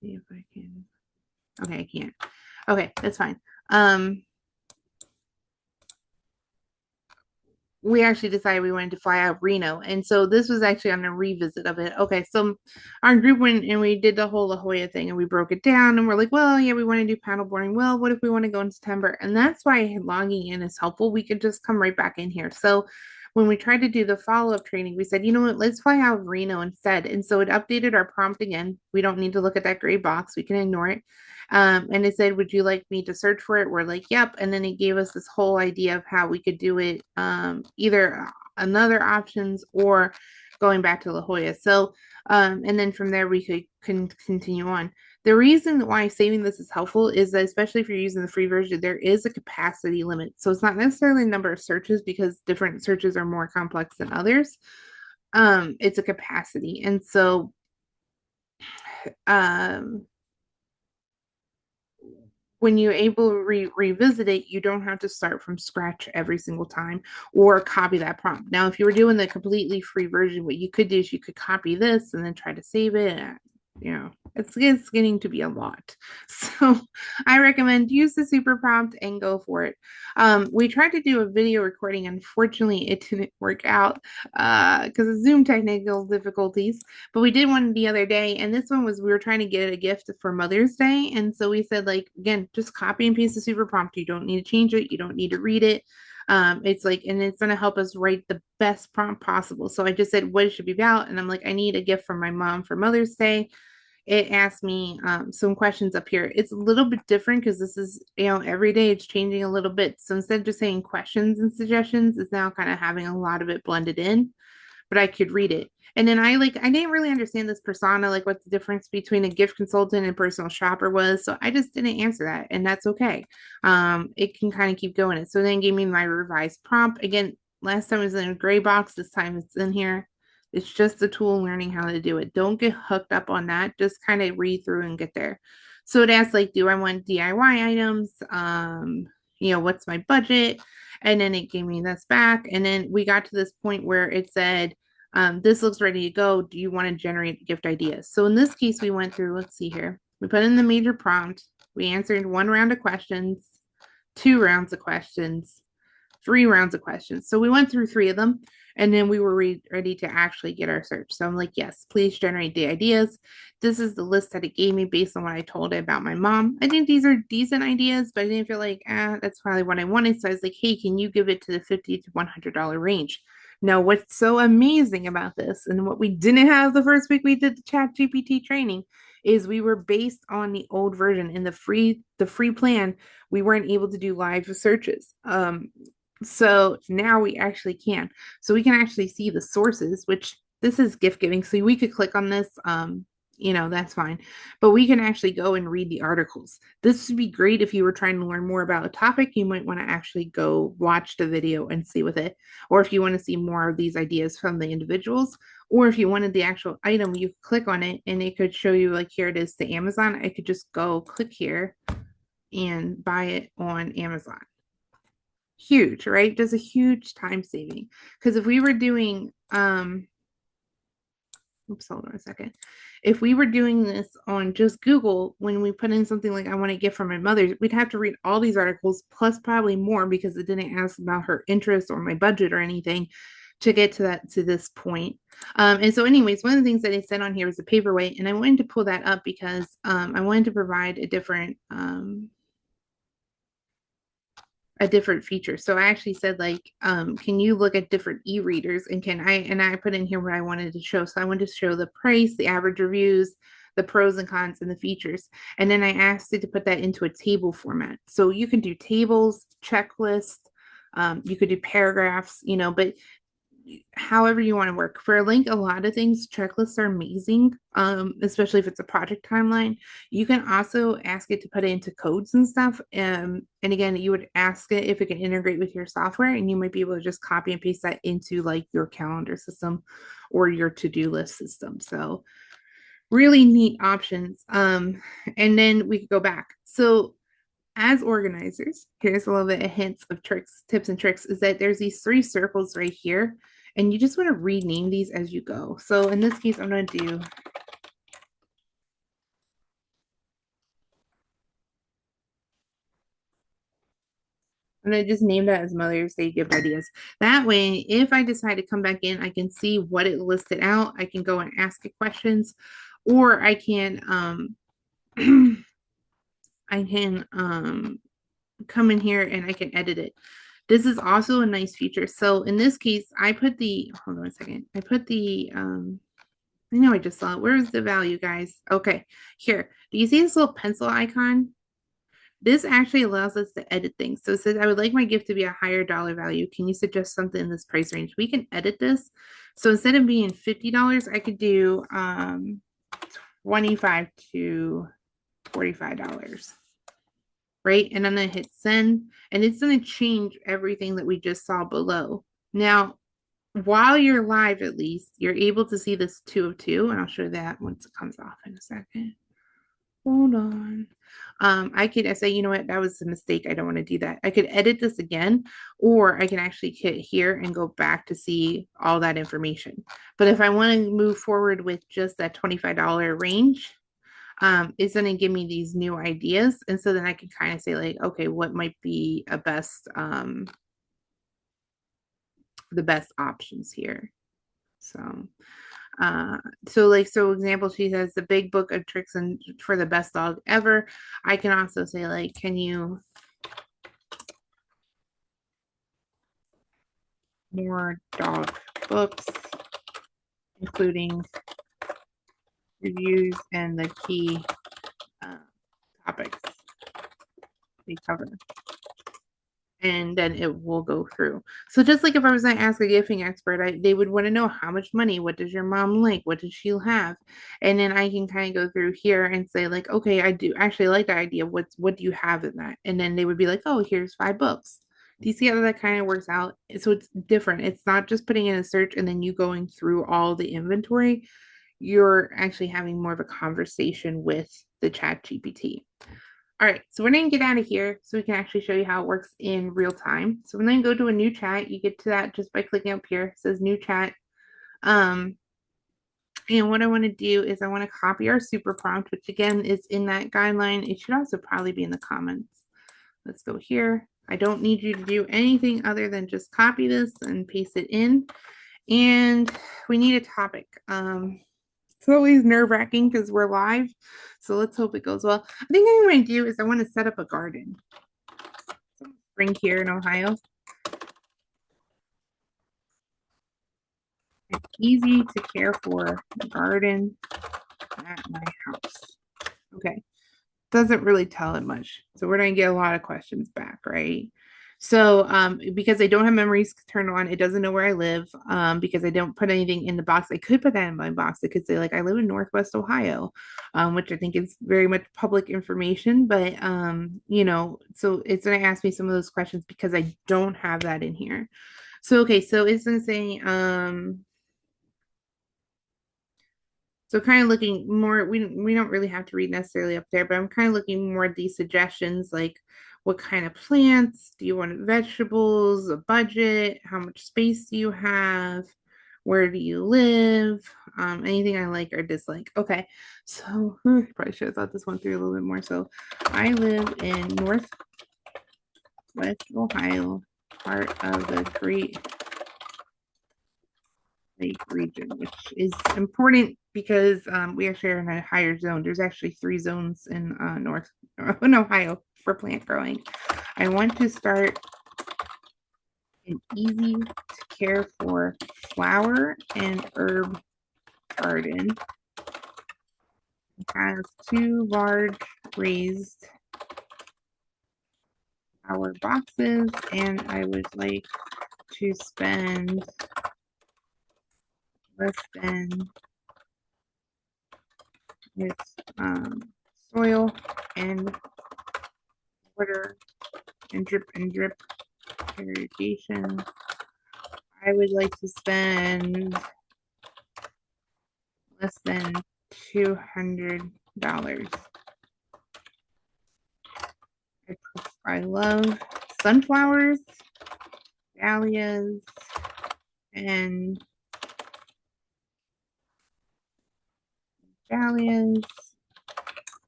See if I can. Okay, I can't. Okay, that's fine. We actually decided we wanted to fly out Reno. And so this was actually on a revisit of it. Okay, so our group went and we did the whole La Jolla thing and we broke it down and we're like, well, yeah, we want to do paddleboarding. Well, what if we want to go in September? And that's why logging in is helpful. We could just come right back in here. So when we tried to do the follow-up training, we said, you know what, let's fly out of Reno instead. And so it updated our prompt again. We don't need to look at that gray box. We can ignore it. And it said, would you like me to search for it? We're like, yep. And then it gave us this whole idea of how we could do it, either another options or going back to La Jolla. So, and then from there we could continue on. The reason why saving this is helpful is that, especially if you're using the free version, there is a capacity limit. So it's not necessarily a number of searches because different searches are more complex than others. It's a capacity. And so, when you're able to revisit it, you don't have to start from scratch every single time or copy that prompt. Now, if you were doing the completely free version, what you could do is you could copy this and then try to save it. It's getting to be a lot. So I recommend use the super prompt and go for it. We tried to do a video recording. Unfortunately, it didn't work out because of Zoom technical difficulties. But we did one the other day, and this one was we were trying to get a gift for Mother's Day. And so we said, like, again, just copy and paste the super prompt. You don't need to change it. You don't need to read it. It's like, and it's going to help us write the best prompt possible. So I just said what it should be about. And I'm like, I need a gift from my mom for Mother's Day. It asked me some questions up here. It's a little bit different because this is, every day it's changing a little bit. So instead of just saying questions and suggestions, it's now kind of having a lot of it blended in, but I could read it. And then I didn't really understand this persona, like what the difference between a gift consultant and personal shopper was. So I just didn't answer that, and that's okay. It can kind of keep going. So then it gave me my revised prompt. Again, last time it was in a gray box. This time it's in here. It's just the tool learning how to do it. Don't get hooked up on that. Just kind of read through and get there. So it asks, like, do I want DIY items? What's my budget? And then it gave me this back. And then we got to this point where it said, this looks ready to go. Do you want to generate gift ideas? So in this case, we went through, let's see here. We put in the major prompt. We answered 1 round of questions, 2 rounds of questions, 3 rounds of questions. So we went through 3 of them, and then we were ready to actually get our search. So I'm like, yes, please generate the ideas. This is the list that it gave me based on what I told it about my mom. I think these are decent ideas, but I didn't feel like, that's probably what I wanted. So I was like, hey, can you give it to the $50 to $100 range? Now, what's so amazing about this, and what we didn't have the first week we did the Chat GPT training, is we were based on the old version. In the free plan, we weren't able to do live searches. So now we actually can. So we can actually see the sources, which this is gift giving. So we could click on this. That's fine. But we can actually go and read the articles. This would be great if you were trying to learn more about a topic. You might want to actually go watch the video and see with it. Or if you want to see more of these ideas from the individuals, or if you wanted the actual item, you could click on it and it could show you, like, here it is to Amazon. I could just go click here and buy it on Amazon. Huge, right? Does a huge time saving. Because if we were doing oops, hold on a second. If we were doing this on just Google, when we put in something like I want to get from my mother, we'd have to read all these articles plus probably more because it didn't ask about her interest or my budget or anything to get to this point. And so, anyways, one of the things that I said on here was the paperweight, and I wanted to pull that up because I wanted to provide a different feature. So I actually said, like, can you look at different e-readers, and I put in here what I wanted to show. So I wanted to show the price, the average reviews, the pros and cons, and the features. And then I asked it to put that into a table format. So you can do tables, checklists, you could do paragraphs, but however you want to work. For a link, a lot of things, checklists are amazing, especially if it's a project timeline. You can also ask it to put it into codes and stuff. And again, you would ask it if it can integrate with your software, and you might be able to just copy and paste that into like your calendar system or your to-do list system. So really neat options. And then we could go back. So as organizers, here's a little bit of hints of tricks, tips and tricks, is that there's these three circles right here, and you just want to rename these as you go. So in this case, I'm going to just name that as Mother's Day gift ideas. That way, if I decide to come back in, I can see what it listed out. I can go and ask it questions, or I can I can come in here and I can edit it. This is also a nice feature. So in this case, hold on a second. I know I just saw it. Where's the value, guys? Okay, here. Do you see this little pencil icon? This actually allows us to edit things. So it says, I would like my gift to be a higher dollar value. Can you suggest something in this price range? We can edit this. So instead of being $50, I could do $25 to $45. Right? And I'm going to hit send, and it's going to change everything that we just saw below. Now, while you're live, at least, you're able to see this 2 of 2, and I'll show that once it comes off in a second. Hold on. I say, you know what, that was a mistake. I don't want to do that. I could edit this again, or I can actually hit here and go back to see all that information. But if I want to move forward with just that $25 range, is going to give me these new ideas. And so then I can kind of say, like, okay, what might be the best options here. So example, she says the big book of tricks and for the best dog ever. I can also say, like, can you more dog books, including reviews and the key topics they cover, and then it will go through. So just like if I was going to ask a gifting expert, they would want to know how much money, what does your mom like, what does she have, and then I can kind of go through here and say, like, okay, I do actually like the idea. What do you have in that? And then they would be like, oh, here's 5 books. Do you see how that kind of works out? So it's different. It's not just putting in a search and then you going through all the inventory. You're actually having more of a conversation with the Chat GPT. All right, so we're gonna get out of here so we can actually show you how it works in real time. So when then go to a new chat, you get to that just by clicking up here. It says new chat. And what I want to do is I want to copy our super prompt, which again is in that guideline. It should also probably be in the comments. Let's go here. I don't need you to do anything other than just copy this and paste it in. And we need a topic. It's always nerve-wracking because we're live. So let's hope it goes well. I think what I'm going to do is I want to set up a garden. Spring here in Ohio. It's easy to care for garden at my house. Okay. Doesn't really tell it much. So we're going to get a lot of questions back, right? So because I don't have memories turned on, it doesn't know where I live because I don't put anything in the box. I could put that in my box. I could say like I live in Northwest Ohio, which I think is very much public information. But so it's going to ask me some of those questions because I don't have that in here. So okay, so it's going to say so kind of looking more, we don't really have to read necessarily up there, but I'm kind of looking more at these suggestions like what kind of plants do you want, vegetables, a budget, how much space do you have, where do you live, anything I like or dislike. Okay, so probably should have thought this one through a little bit more. So I live in Northwest Ohio, part of the Great Lake region, which is important because we actually are in a higher zone. There's actually 3 zones in in Ohio for plant growing. I want to start an easy to care for flower and herb garden. It has 2 large raised flower boxes, and I would like to spend less than with soil and water and drip irrigation. I would like to spend less than $200. I love sunflowers, dahlias, and dahlias,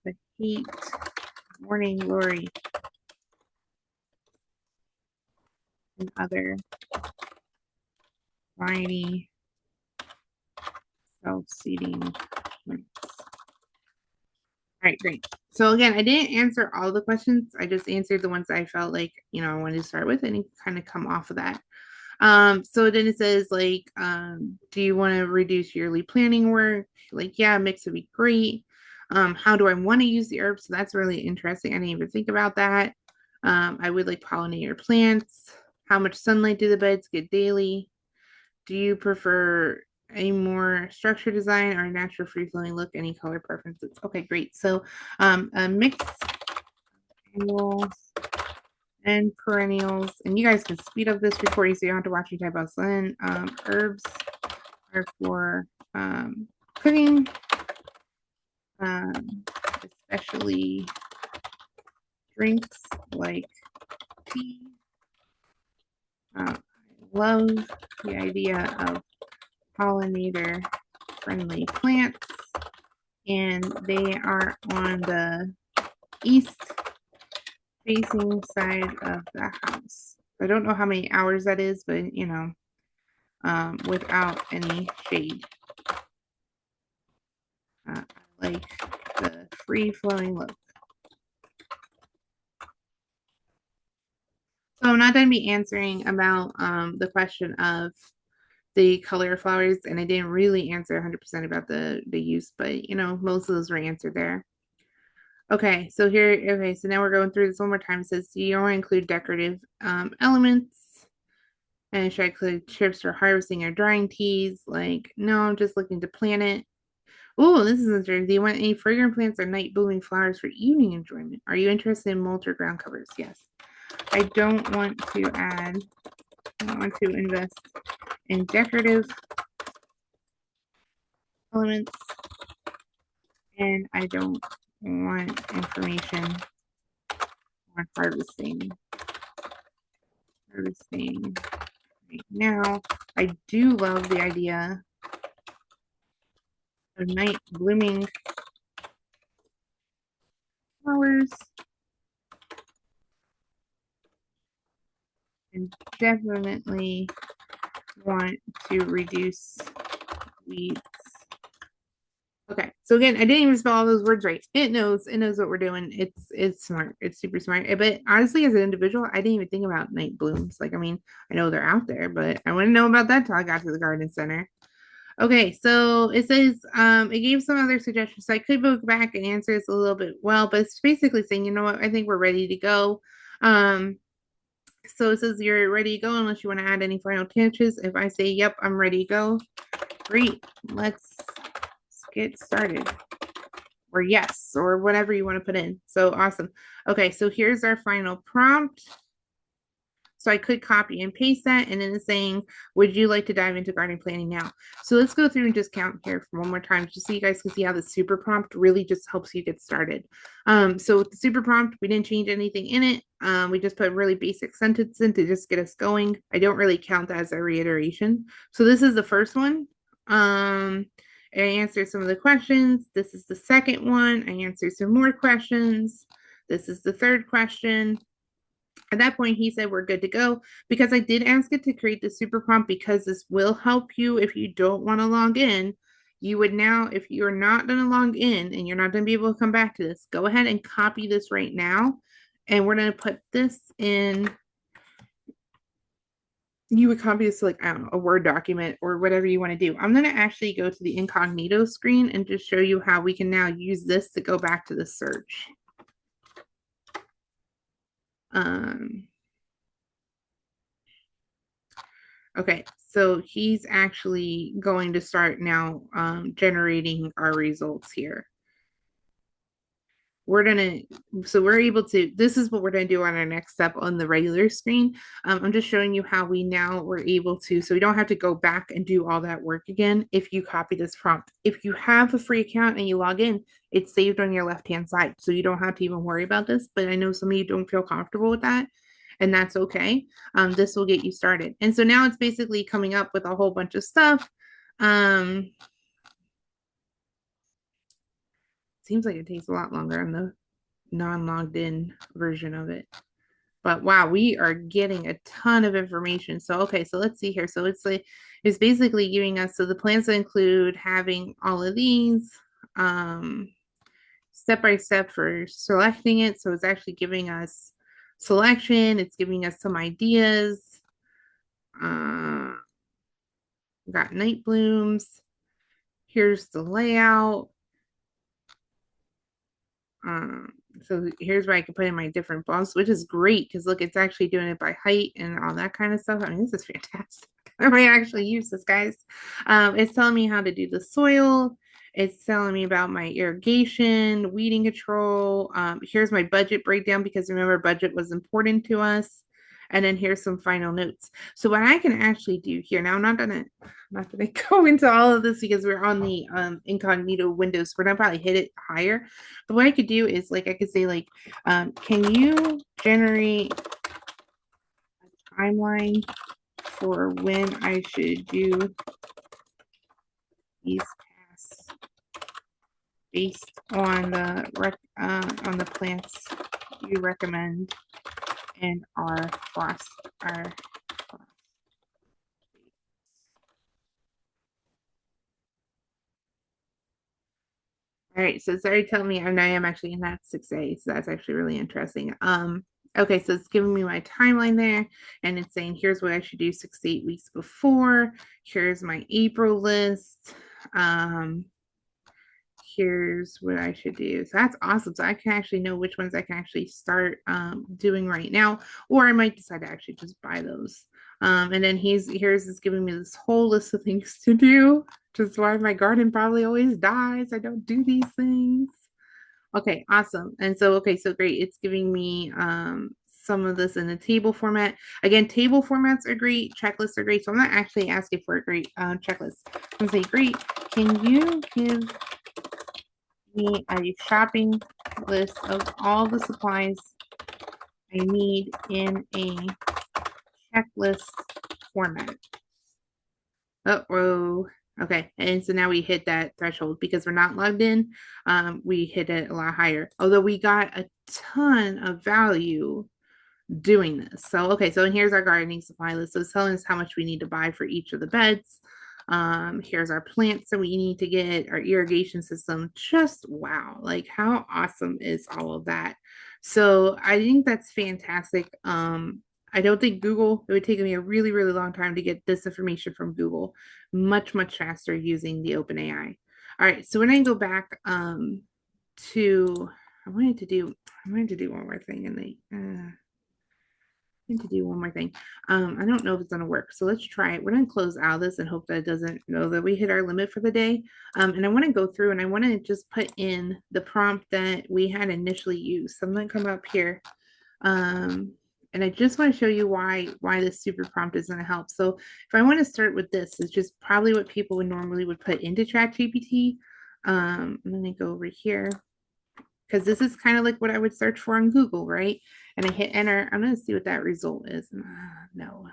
the heat, morning glory, and other variety self-seeding plants. All right, great. So again, I didn't answer all the questions. I just answered the ones I felt like, I wanted to start with and kind of come off of that. So then it says like, do you want to reduce yearly planning work? Like, yeah, a mix would be great. How do I want to use the herbs? So that's really interesting. I didn't even think about that. I would like pollinate your plants. How much sunlight do the beds get daily? Do you prefer a more structured design or a natural free flowing look? Any color preferences? Okay, great. So a mix annuals and perennials. And you guys can speed up this recording so you don't have to watch me type out then. Herbs are for cooking, especially drinks like tea. I love the idea of pollinator friendly plants, and they are on the east facing side of the house. I don't know how many hours that is, but without any shade. I like the free flowing look. So I'm not going to be answering about the question of the color of flowers, and I didn't really answer 100% about the use, but most of those were answered there. Okay, so now we're going through this one more time. It says, do you want to include decorative elements? And should I include chips for harvesting or drying teas? Like, no, I'm just looking to plant it. Oh, this is interesting. Do you want any fragrant plants or night blooming flowers for evening enjoyment? Are you interested in mulch or ground covers? Yes. I don't want to invest in decorative elements, and I don't want information on harvesting right now. I do love the idea of night blooming flowers, and definitely want to reduce weeds. Okay, so again, I didn't even spell all those words right. It knows what we're doing. It's smart. It's super smart. But honestly, as an individual, I didn't even think about night blooms. Like, I mean, I know they're out there, but I wouldn't know about that till I got to the garden center. Okay, so it says it gave some other suggestions. So I could go back and answer this a little bit well, but it's basically saying, you know what, I think we're ready to go. Um, so it says you're ready to go unless you want to add any final touches. If I say, yep, I'm ready to go, great, let's get started. Or yes, or whatever you want to put in. So awesome. Okay, so here's our final prompt. So I could copy and paste that, and then it's saying, would you like to dive into gardening planning now? So let's go through and just count here for one more time, just so you guys can see how the super prompt really just helps you get started. So with the super prompt, we didn't change anything in it. We just put a really basic sentence in to just get us going. I don't really count that as a reiteration. So this is the first one. I answered some of the questions. This is the second one. I answered some more questions. This is the third question. At that point, he said, we're good to go, because I did ask it to create the super prompt because this will help you if you don't want to log in. You would now, if you're not going to log in and you're not going to be able to come back to this, go ahead and copy this right now. And we're going to put this in. You would copy this to, like, I don't know, a Word document or whatever you want to do. I'm going to actually go to the incognito screen and just show you how we can now use this to go back to the search. Okay, so he's actually going to start now generating our results here. We're able to, this is what we're gonna do on our next step on the regular screen. I'm just showing you how we now were able to, so we don't have to go back and do all that work again if you copy this prompt. If you have a free account and you log in, it's saved on your left-hand side, so you don't have to even worry about this, but I know some of you don't feel comfortable with that, and that's okay. This will get you started. And so now it's basically coming up with a whole bunch of stuff. Seems like it takes a lot longer on the non-logged in version of it. But wow, we are getting a ton of information. So okay, so let's see here. So it's basically giving us, so the plans include having all of these step by step for selecting it. So it's actually giving us selection, it's giving us some ideas. Got night blooms. Here's the layout. So here's where I can put in my different bumps, which is great because look, it's actually doing it by height and all that kind of stuff. I mean, this is fantastic. I might actually use this, guys. It's telling me how to do the soil. It's telling me about my irrigation, weeding control. Here's my budget breakdown because remember, budget was important to us. And then here's some final notes. So what I can actually do here, now I'm not gonna go into all of this because we're on the incognito window, so we're gonna probably hit it higher. But what I could do is, like, I could say, like, can you generate a timeline for when I should do these tasks based on the plants you recommend in our class. All right, so it's already telling me, and I am actually in that 6A, so that's actually really interesting. Okay, so it's giving me my timeline there, and it's saying here's what I should do 6 to 8 weeks before. Here's my April list. Here's what I should do. So that's awesome. So I can actually know which ones I can actually start doing right now, or I might decide to actually just buy those. And then here's is giving me this whole list of things to do, which is why my garden probably always dies. I don't do these things. Okay, awesome. And so, okay, so great. It's giving me some of this in the table format. Again, table formats are great. Checklists are great. So I'm not actually asking for a great checklist. I'm gonna say, great. Can you give me a shopping list of all the supplies I need in a checklist format? Oh, whoa. Okay, and so now we hit that threshold because we're not logged in. We hit it a lot higher, although we got a ton of value doing this. So, okay, so here's our gardening supply list. So it's telling us how much we need to buy for each of the beds. Here's our plants that we need to get, our irrigation system. Just wow, like how awesome is all of that? So I think that's fantastic. I don't think Google, it would take me a really, really long time to get this information from Google. Much, much faster using the OpenAI. All right, so when I go back to, I wanted to do one more thing in the, need to do one more thing. I don't know if it's gonna work, so let's try it. We're gonna close out of this and hope that it doesn't know that we hit our limit for the day. And I want to go through and I want to just put in the prompt that we had initially used. So I'm gonna come up here. And I just want to show you why this super prompt is going to help. So if I want to start with this, it's just probably what people would normally would put into Chat GPT. I'm going to go over here because this is kind of like what I would search for on Google, right? And I hit enter. I'm going to see what that result is. No,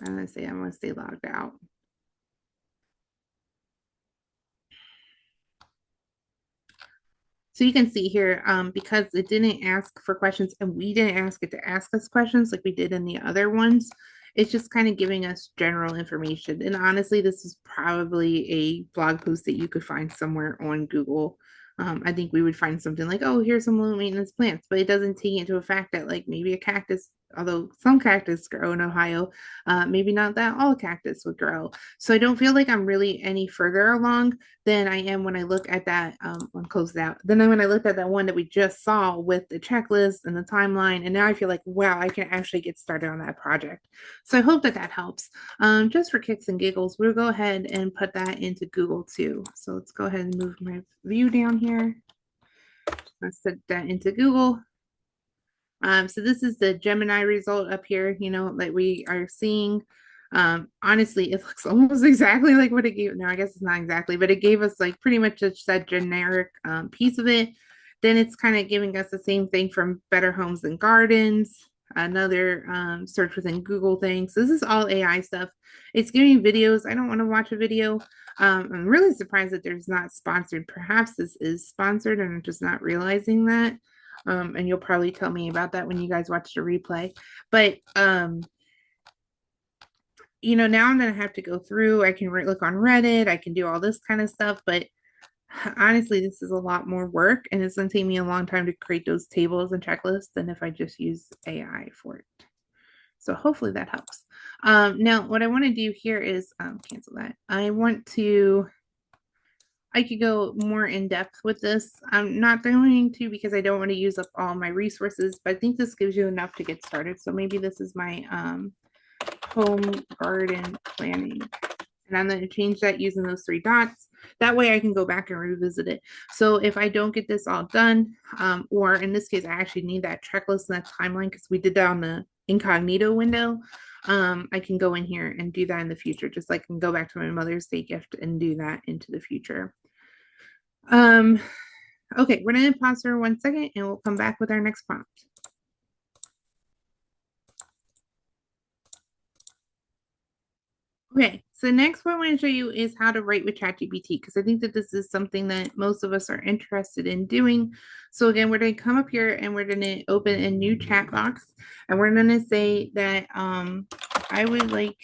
I'm going to say I'm going to stay logged out. So you can see here, because it didn't ask for questions and we didn't ask it to ask us questions like we did in the other ones, it's just kind of giving us general information. And honestly, this is probably a blog post that you could find somewhere on Google. I think we would find something like, oh, here's some low maintenance plants, but it doesn't take into a fact that like maybe a cactus, although some cactus grow in Ohio, maybe not that all cactus would grow. So I don't feel like I'm really any further along than I am when I look at that one closed out. Then when I looked at that one that we just saw with the checklist and the timeline, and now I feel like, wow, I can actually get started on that project. So I hope that that helps. Just for kicks and giggles, we'll go ahead and put that into Google too. So let's go ahead and move my view down here. Let's set that into Google. So this is the Gemini result up here, you know, that we are seeing. Honestly, it looks almost exactly like what it gave. No, I guess it's not exactly, but it gave us like pretty much just that generic piece of it. Then it's kind of giving us the same thing from Better Homes and Gardens, another search within Google thing. So this is all AI stuff. It's giving videos. I don't want to watch a video. I'm really surprised that there's not sponsored. Perhaps this is sponsored and I'm just not realizing that. And you'll probably tell me about that when you guys watch the replay. But you know, now I'm gonna have to go through. I can look on Reddit. I can do all this kind of stuff. But honestly, this is a lot more work, and it's gonna take me a long time to create those tables and checklists than if I just use AI for it. So hopefully that helps. Now, what I want to do here is cancel that. I could go more in depth with this. I'm not going to because I don't want to use up all my resources, but I think this gives you enough to get started. So maybe this is my home garden planning. And I'm going to change that using those three dots. That way I can go back and revisit it. So if I don't get this all done, or in this case, I actually need that checklist and that timeline because we did that on the incognito window. I can go in here and do that in the future, just like I can go back to my Mother's Day gift and do that into the future. Okay, we're gonna pause for 1 second and we'll come back with our next prompt. Okay, so next what I want to show you is how to write with ChatGPT because I think that this is something that most of us are interested in doing. So again, we're going to come up here and we're going to open a new chat box and we're going to say that I would like,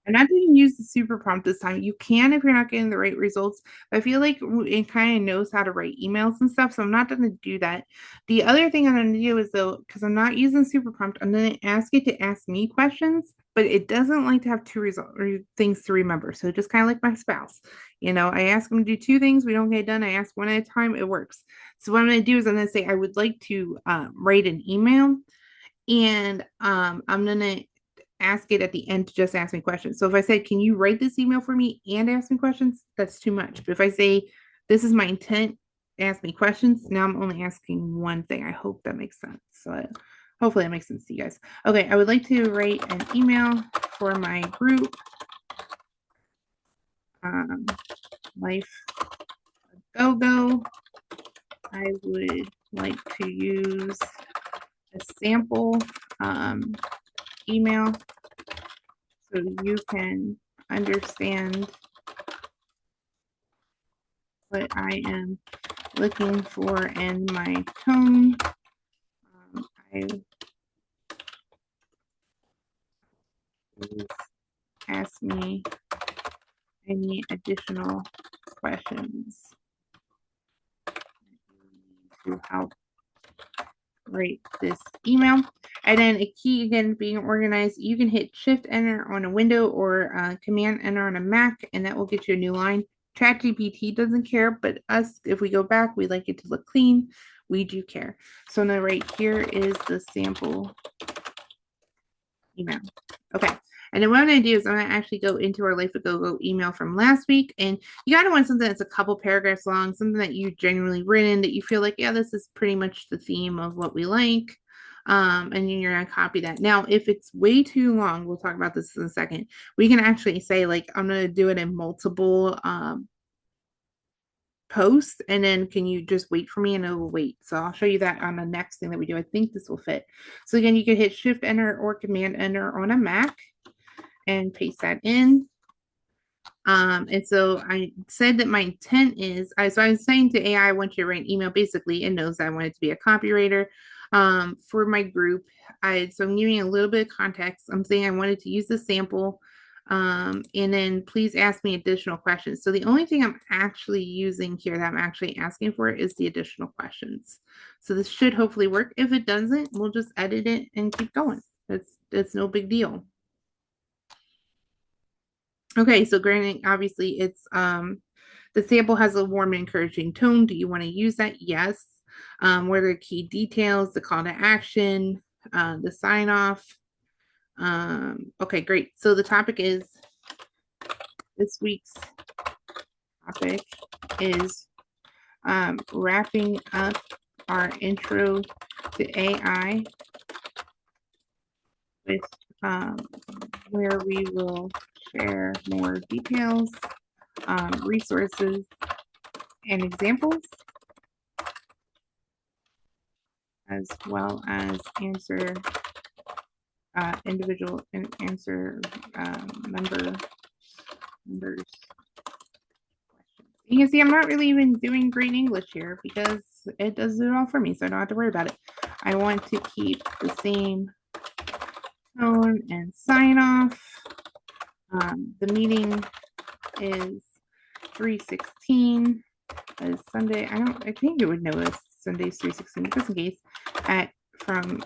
I'm not going to use the super prompt this time. You can if you're not getting the right results. I feel like it kind of knows how to write emails and stuff, so I'm not going to do that. The other thing I'm going to do is though, because I'm not using super prompt, I'm going to ask it to ask me questions, but it doesn't like to have two things to remember. So just kind of like my spouse, you know, I ask them to do two things, we don't get it done. I ask one at a time, it works. So what I'm going to do is I'm going to say I would like to write an email, and I'm going to ask it at the end to just ask me questions. So if I say, can you write this email for me and ask me questions? That's too much. But if I say, this is my intent, ask me questions, now I'm only asking one thing. I hope that makes sense. So hopefully that makes sense to you guys. Okay, I would like to write an email for my group, Life Go Go. I would like to use a sample email so you can understand what I am looking for in my tone. I please ask me any additional questions to help write this email. And then a key, again, being organized, you can hit Shift Enter on a window or Command Enter on a Mac, and that will get you a new line. Chat GPT doesn't care, but us, if we go back, we like it to look clean. We do care. So now right here is the sample email. Okay. And then what I'm going to do is I'm going to actually go into our Life a Go-Go email from last week. And you got to want something that's a couple paragraphs long, something that you genuinely written, that you feel like, yeah, this is pretty much the theme of what we like. And then you're going to copy that. Now, if it's way too long, we'll talk about this in a second. We can actually say, like, I'm going to do it in multiple posts, and then can you just wait for me, and it will wait. So I'll show you that on the next thing that we do. I think this will fit. So again, you can hit Shift Enter or Command Enter on a Mac and paste that in. And so I said that my intent is, so I was saying to AI, I want you to write an email. Basically, it knows I want it to be a copywriter for my group. So I'm giving a little bit of context. I'm saying I wanted to use the sample, and then please ask me additional questions. So the only thing I'm actually using here that I'm actually asking for is the additional questions. So this should hopefully work. If it doesn't, we'll just edit it and keep going. That's no big deal. Okay, so granted, obviously it's the sample has a warm and encouraging tone. Do you want to use that? Yes. What are the key details, the call to action, the sign off? Okay, great. So the topic is, this week's topic is wrapping up our intro to AI with where we will share more details, resources, and examples, as well as answer individual and answer members questions. You can see I'm not really even doing great English here because it does it all for me, so I don't have to worry about it. I want to keep the same tone and sign off. The meeting is 3:16 is Sunday. I think you would know this. Sunday's 3:16, just in case, from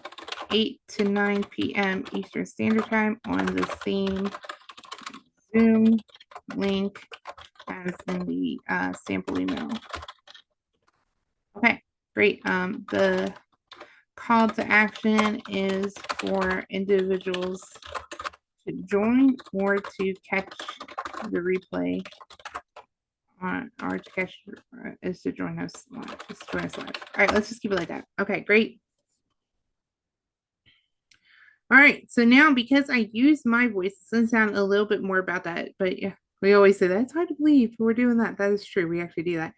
8 to 9 p.m. Eastern Standard Time on the same Zoom link as in the sample email. Okay, great. The call to action is for individuals to join or to catch the replay on, or to catch is to join us live. Just join us live. All right, let's just keep it like that. Okay, great. All right, so now because I use my voice, it's gonna sound a little bit more about that, but yeah, we always say that it's hard to believe we're doing that. That is true. We actually do that.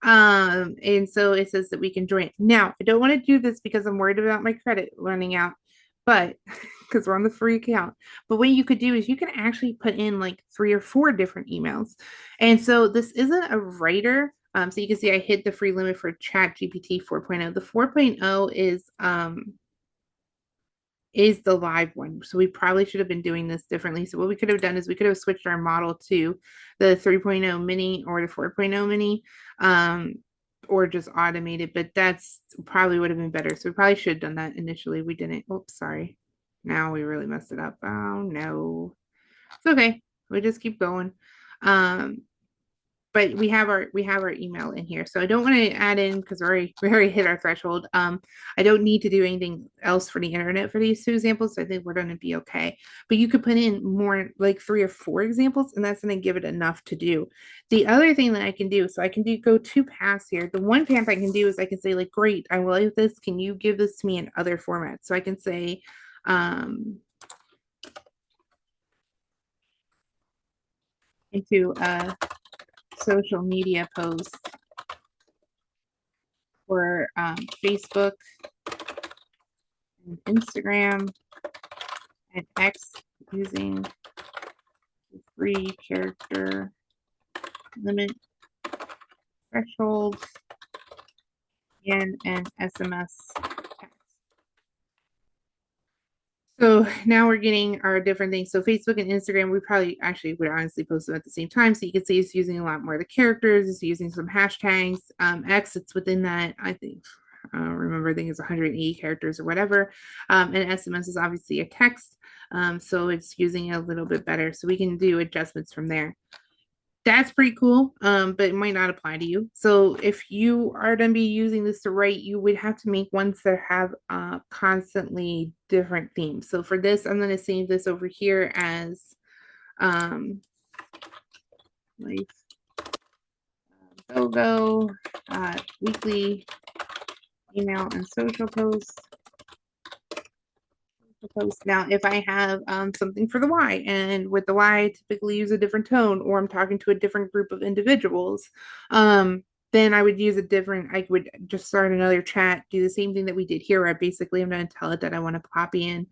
And so it says that we can join. Now, I don't want to do this because I'm worried about my credit running out, but because we're on the free account. But what you could do is you can actually put in like 3 or 4 different emails. And so this isn't a writer. So you can see I hit the free limit for Chat GPT 4.0. The 4.0 is the live one. So we probably should have been doing this differently. So what we could have done is we could have switched our model to the 3.0 mini or the 4.0 mini, or just automated, but that's probably would have been better. So we probably should have done that initially. We didn't. Oops, sorry. Now we really messed it up. Oh no. It's okay. We just keep going. But we have our email in here. So I don't want to add in because we already hit our threshold. I don't need to do anything else for the internet for these 2 examples. So I think we're going to be okay. But you could put in more, like 3 or 4 examples, and that's going to give it enough to do. The other thing that I can do, so I can go 2 paths here. The one path I can do is I can say, like, great, I will like this. Can you give this to me in other formats? So I can say, into a social media post for Facebook and Instagram and X using the free character limit threshold and an SMS text. So now we're getting our different things. So Facebook and Instagram, we probably actually would honestly post them at the same time. So you can see it's using a lot more of the characters. It's using some hashtags. X, it's within that. I think Remember, I think it's 180 characters or whatever. And SMS is obviously a text. So it's using it a little bit better. So we can do adjustments from there. That's pretty cool, but it might not apply to you. So if you are going to be using this to write, you would have to make ones that have constantly different themes. So for this, I'm going to save this over here as life go weekly email and social posts. Now, if I have something for the Y, and with the Y, I typically use a different tone, or I'm talking to a different group of individuals, then I would use a different, I would just start another chat, do the same thing that we did here, where basically I'm going to tell it that I want to copy in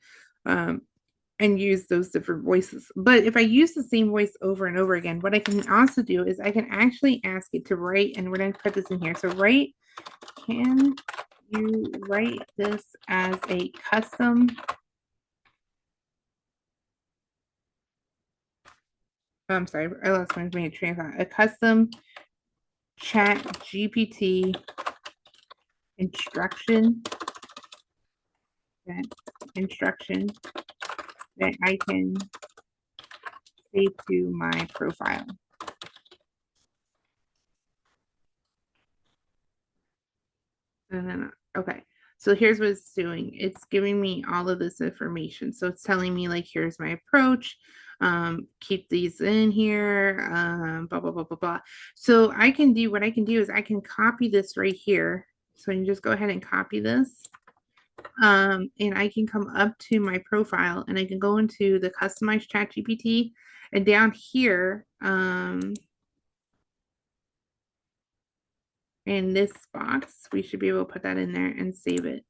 and use those different voices. But if I use the same voice over and over again, what I can also do is I can actually ask it to write, and we're going to put this in here. So write, can you write this as a custom I'm sorry, I lost my train of thought. A custom Chat GPT instruction that instruction that I can save to my profile. And then, okay. So here's what it's doing. It's giving me all of this information. So it's telling me like, here's my approach. Keep these in here, blah, blah, blah, blah, blah. So I can do, what I can do is I can copy this right here. So I can just go ahead and copy this. And I can come up to my profile and I can go into the customized Chat GPT, and down here, in this box, we should be able to put that in there and save it.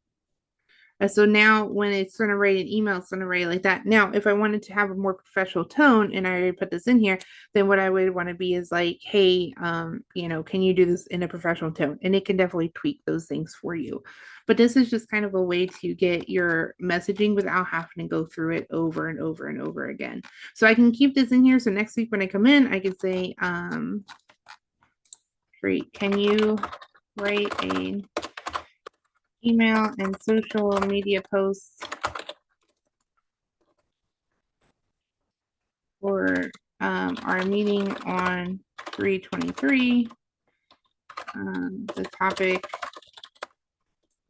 And so now when it's going to write an email, it's going to write like that. Now, if I wanted to have a more professional tone, and I already put this in here, then what I would want to be is like, hey, can you do this in a professional tone? And it can definitely tweak those things for you. But this is just kind of a way to get your messaging without having to go through it over and over and over again. So I can keep this in here. So next week when I come in, I can say, great, can you write a email and social media posts for our meeting on 3/23. The topic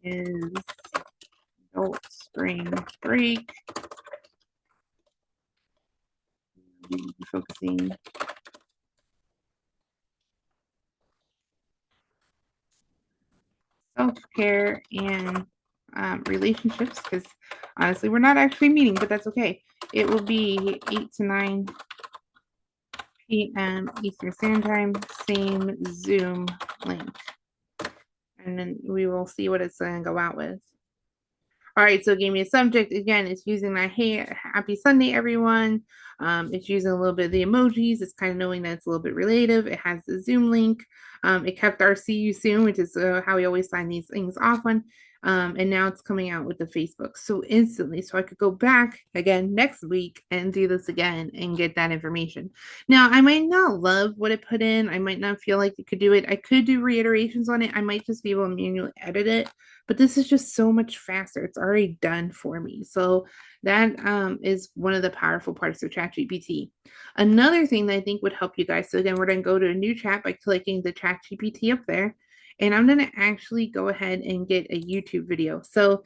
is adult spring break. We'll be focusing self-care and relationships, because honestly, we're not actually meeting, but that's okay. It will be 8 to 9 p.m. Eastern Standard Time, same Zoom link. And then we will see what it's going to go out with. All right, so it gave me a subject. Again, it's using my hey, happy Sunday, everyone. It's using a little bit of the emojis. It's kind of knowing that it's a little bit relative. It has the Zoom link. It kept our see you soon, which is how we always sign these things off on. And now it's coming out with the Facebook. So instantly, so I could go back again next week and do this again and get that information. Now, I might not love what it put in. I might not feel like it could do it. I could do reiterations on it. I might just be able to manually edit it, but this is just so much faster. It's already done for me. So that is one of the powerful parts of ChatGPT. Another thing that I think would help you guys. So again, we're going to go to a new chat by clicking the ChatGPT up there. And I'm going to actually go ahead and get a YouTube video. So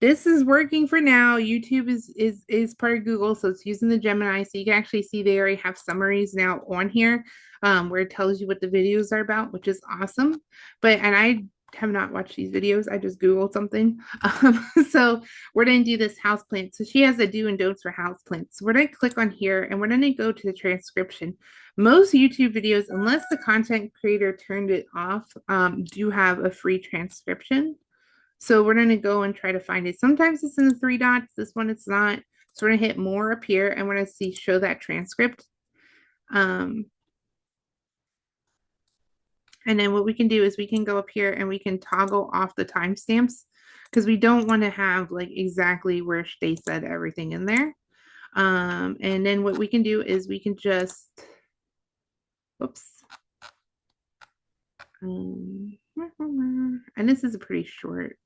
this is working for now. YouTube is part of Google, so it's using the Gemini. So you can actually see they already have summaries now on here where it tells you what the videos are about, which is awesome. And I have not watched these videos. I just Googled something. So we're going to do this house plant. So she has a do and don'ts for house plants. So we're going to click on here and we're going to go to the transcription. Most YouTube videos, unless the content creator turned it off, do have a free transcription. So we're going to go and try to find it. Sometimes it's in the 3 dots. This one it's not. So we're going to hit more up here and we're going to see show that transcript. And then what we can do is we can go up here and we can toggle off the timestamps because we don't want to have like exactly where they said everything in there. And then what we can do is we can just, oops. And this is a pretty short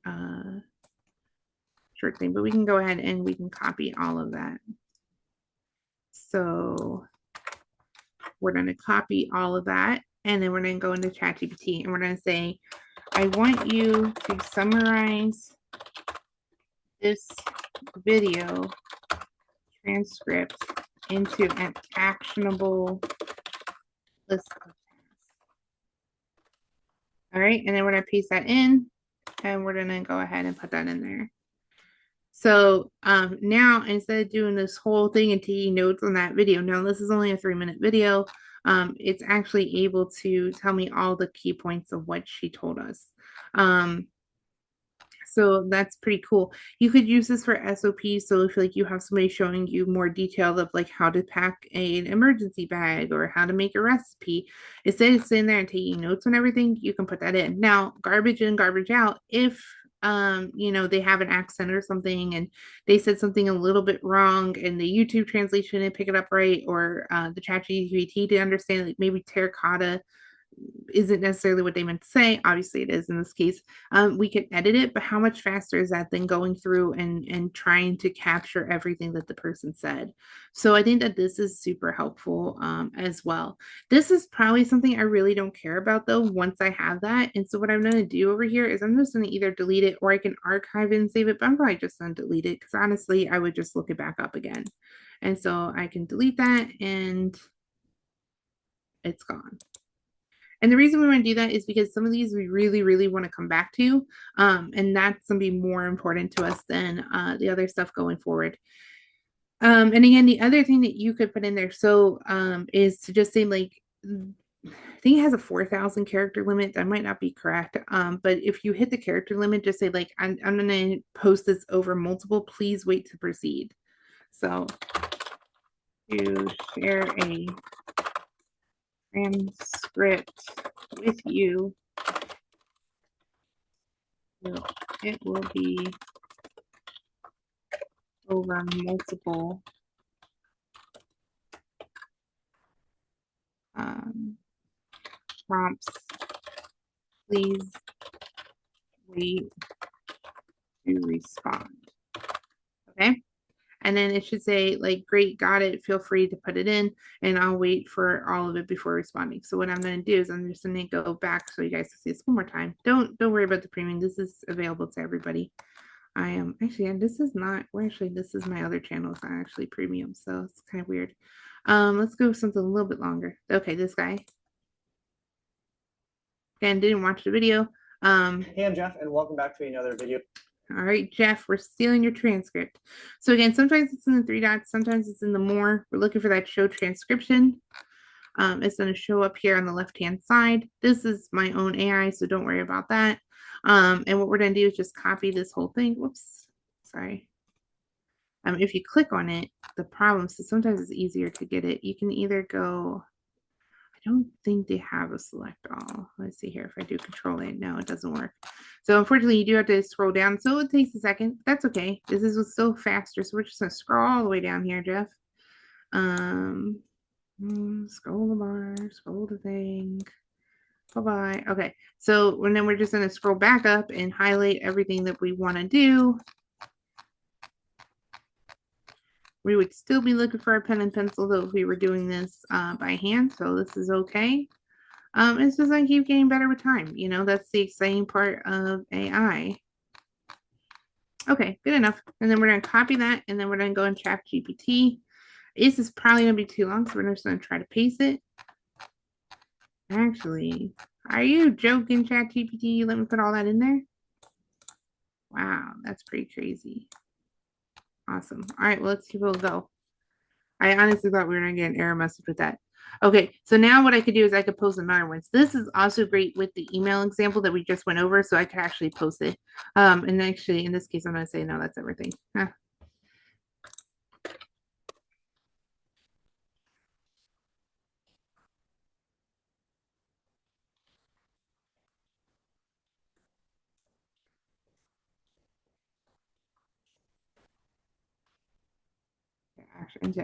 thing, but we can go ahead and we can copy all of that. So we're going to copy all of that, and then we're going to go into ChatGPT and we're going to say, I want you to summarize this video transcript into an actionable list of tasks. All right, and then we're going to paste that in, and we're going to go ahead and put that in there. So now instead of doing this whole thing and taking notes on that video, now this is only a 3-minute video. It's actually able to tell me all the key points of what she told us. So that's pretty cool. You could use this for SOPs. So if like you have somebody showing you more detail of like how to pack an emergency bag or how to make a recipe, instead of sitting there and taking notes on everything, you can put that in. Now, garbage in, garbage out. If you know, they have an accent or something and they said something a little bit wrong and the YouTube translation didn't pick it up right, or the chat GPT to understand like maybe terracotta isn't necessarily what they meant to say. Obviously, it is in this case. We can edit it, but how much faster is that than going through and trying to capture everything that the person said? So I think that this is super helpful as well. This is probably something I really don't care about though once I have that. And so what I'm going to do over here is I'm just going to either delete it or I can archive it and save it, but I'm probably just going to delete it because honestly, I would just look it back up again. And so I can delete that and it's gone. And the reason we want to do that is because some of these we really, really want to come back to. And that's going to be more important to us than the other stuff going forward. And again, the other thing that you could put in there is to just say like, I think it has a 4,000 character limit. That might not be correct. But if you hit the character limit, just say like, I'm going to post this over multiple. Please wait to proceed. So to share a transcript with you, it will be over multiple prompts. Please wait to respond. Okay. And then it should say like, great, got it. Feel free to put it in and I'll wait for all of it before responding. So what I'm going to do is I'm just going to go back so you guys can see this one more time. Don't worry about the premium. This is available to everybody. I am actually, and this is not, well, actually, this is my other channel. It's not actually premium. So it's kind of weird. Let's go with something a little bit longer. Okay, this guy. Again, didn't watch the video. Hey, I'm Jeff, and welcome back to another video. All right, Jeff, we're stealing your transcript. So again, sometimes it's in the 3 dots, sometimes it's in the more. We're looking for that show transcription. It's going to show up here on the left-hand side. This is my own AI, so don't worry about that. And what we're going to do is just copy this whole thing. Whoops, sorry. If you click on it, the problem, so sometimes it's easier to get it. You can either go, I don't think they have a select all. Let's see here. If I do control A, no, it doesn't work. So unfortunately, you do have to scroll down. So it takes a second. That's okay. This is still faster. So we're just going to scroll all the way down here, Jeff. Scroll the bar, scroll the thing. Bye-bye. Okay. So and then we're just going to scroll back up and highlight everything that we want to do. We would still be looking for a pen and pencil though if we were doing this by hand. So this is okay. It's just going to keep getting better with time. You know, that's the exciting part of AI. Okay, good enough. And then we're going to copy that and then we're going to go in Chat GPT. This is probably going to be too long, so we're just going to try to paste it. Actually, are you joking, Chat GPT? You let me put all that in there? Wow, that's pretty crazy. Awesome. All right, well, let's see what will go. I honestly thought we were going to get an error message with that. Okay, so now what I could do is I could post another one. So this is also great with the email example that we just went over, so I could actually post it. And actually, in this case, I'm going to say, no, that's everything.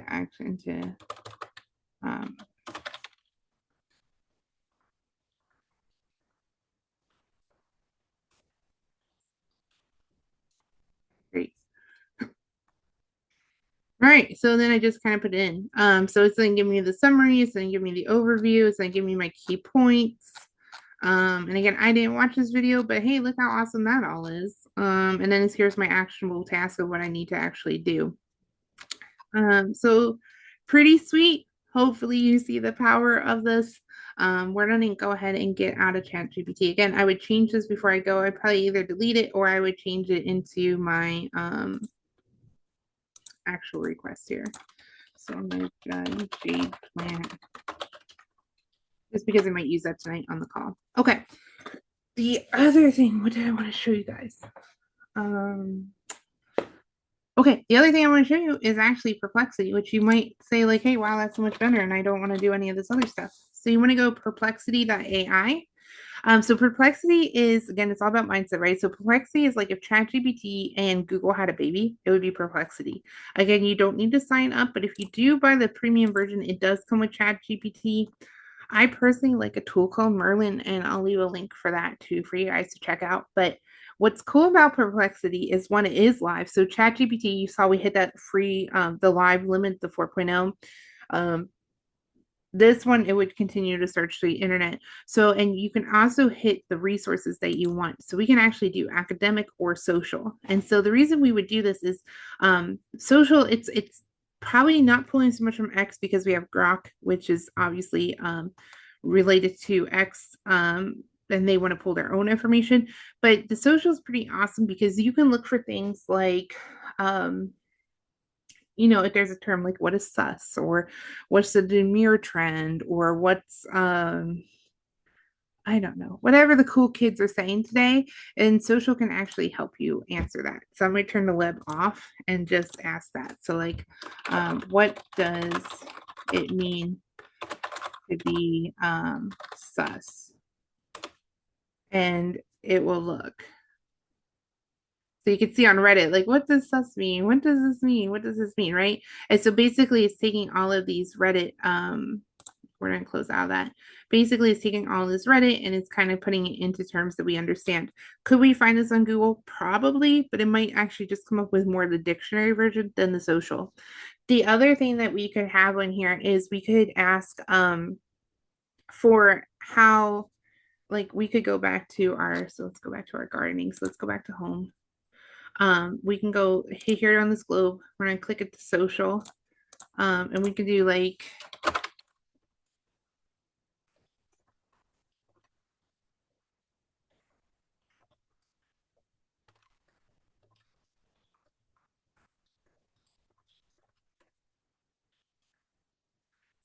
Action to right, so then I just kind of put it in. So it's going to give me the summary, it's going to give me the overview, it's going to give me my key points. And again, I didn't watch this video, but hey, look how awesome that all is. And then here's my actionable task of what I need to actually do. So pretty sweet. Hopefully you see the power of this. We're going to go ahead and get out of Chat GPT. Again, I would change this before I go. I'd probably either delete it or I would change it into my actual request here. So I'm going to Jade Planet. Just because I might use that tonight on the call. Okay. The other thing, what did I want to show you guys? Okay, the other thing I want to show you is actually Perplexity, which you might say like, hey, wow, that's so much better, and I don't want to do any of this other stuff. So you want to go perplexity.ai. So Perplexity is, again, it's all about mindset, right? So Perplexity is like if ChatGPT and Google had a baby, it would be Perplexity. Again, you don't need to sign up, but if you do buy the premium version, it does come with ChatGPT. I personally like a tool called Merlin, and I'll leave a link for that too for you guys to check out. But what's cool about Perplexity is when it is live. So ChatGPT, you saw we hit that free, the live limit, the 4.0. This one, it would continue to search the internet. So, and you can also hit the resources that you want. So we can actually do academic or social. And so the reason we would do this is social, it's probably not pulling so much from X because we have Grok, which is obviously related to X. And they want to pull their own information. But the social is pretty awesome because you can look for things like if there's a term like what is sus or what's the demure trend or what's I don't know, whatever the cool kids are saying today, and social can actually help you answer that. So I'm going to turn the web off and just ask that. So like, what does it mean to be sus? And it will look. So you can see on Reddit, like, what does sus mean? What does this mean? What does this mean? Right. And so basically it's taking all of these Reddit, we're going to close out of that. Basically it's taking all this Reddit and it's kind of putting it into terms that we understand. Could we find this on Google? Probably, but it might actually just come up with more of the dictionary version than the social. The other thing that we could have on here is we could ask for how, like we could go back to so let's go back to our gardening. So let's go back to home. We can go here on this globe. We're going to click at the social. And we can do like,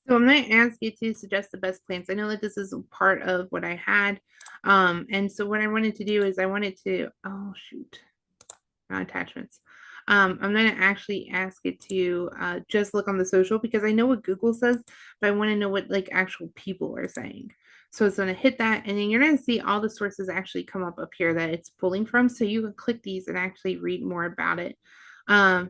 so I'm going to ask you to suggest the best plants. I know that this is part of what I had. And so what I wanted to do is I wanted to, oh shoot, not attachments. I'm going to actually ask it to just look on the social because I know what Google says, but I want to know what like actual people are saying. So it's going to hit that, and then you're going to see all the sources actually come up here that it's pulling from. So you can click these and actually read more about it.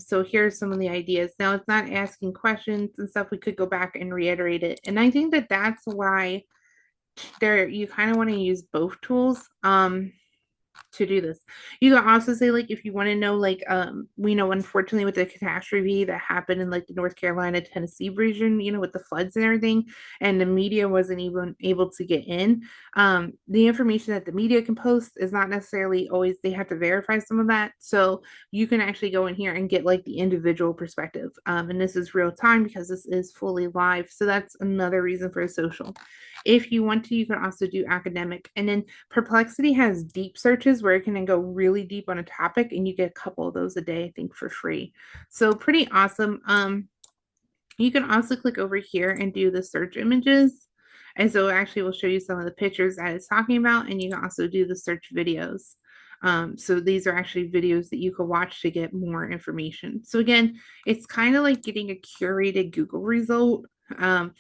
So here's some of the ideas. Now it's not asking questions and stuff. We could go back and reiterate it. And I think that that's why you kind of want to use both tools. To do this. You can also say like if you want to know like we know unfortunately with the catastrophe that happened in like the North Carolina, Tennessee region, with the floods and everything, and the media wasn't even able to get in. The information that the media can post is not necessarily always, they have to verify some of that. So you can actually go in here and get like the individual perspective. And this is real time because this is fully live. So that's another reason for a social. If you want to, you can also do academic. And then Perplexity has deep searches where it can go really deep on a topic, and you get a couple of those a day, I think, for free. So pretty awesome. You can also click over here and do the search images. And so actually we'll show you some of the pictures that it's talking about, and you can also do the search videos. So these are actually videos that you can watch to get more information. So again, it's kind of like getting a curated Google result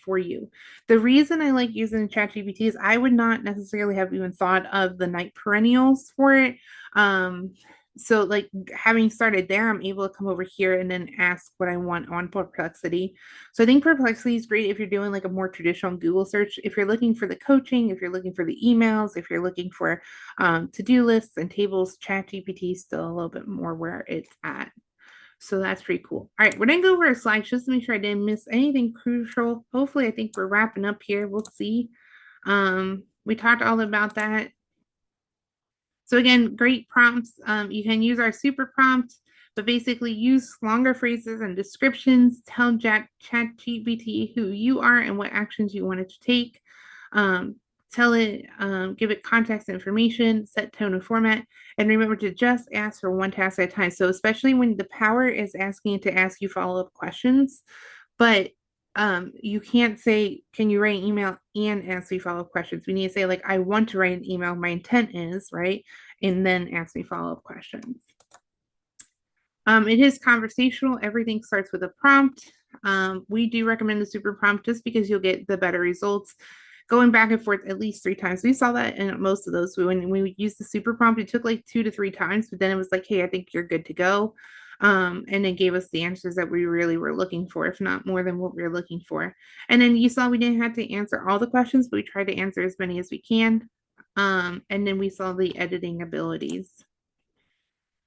for you. The reason I like using ChatGPT is I would not necessarily have even thought of the night perennials for it. So like having started there, I'm able to come over here and then ask what I want on Perplexity. So I think Perplexity is great if you're doing like a more traditional Google search. If you're looking for the coaching, if you're looking for the emails, if you're looking for to-do lists and tables, ChatGPT is still a little bit more where it's at. So that's pretty cool. All right, we're gonna go over our slides just to make sure I didn't miss anything crucial. Hopefully, I think we're wrapping up here. We'll see. We talked all about that. So again, great prompts. You can use our super prompt, but basically use longer phrases and descriptions. Tell Chat GPT who you are and what actions you want it to take. Um, tell it, give it context information, set tone and format, and remember to just ask for one task at a time. So especially when the power is asking it to ask you follow-up questions, but you can't say, can you write an email and ask me follow-up questions? We need to say, like, I want to write an email, my intent is, right? And then ask me follow-up questions. It is conversational. Everything starts with a prompt. We do recommend the super prompt just because you'll get the better results. Going back and forth at least 3 times. We saw that in most of those. When we used the super prompt, it took like 2 to 3 times, but then it was like, hey, I think you're good to go. And it gave us the answers that we really were looking for, if not more than what we were looking for. And then you saw we didn't have to answer all the questions, but we tried to answer as many as we can. And then we saw the editing abilities.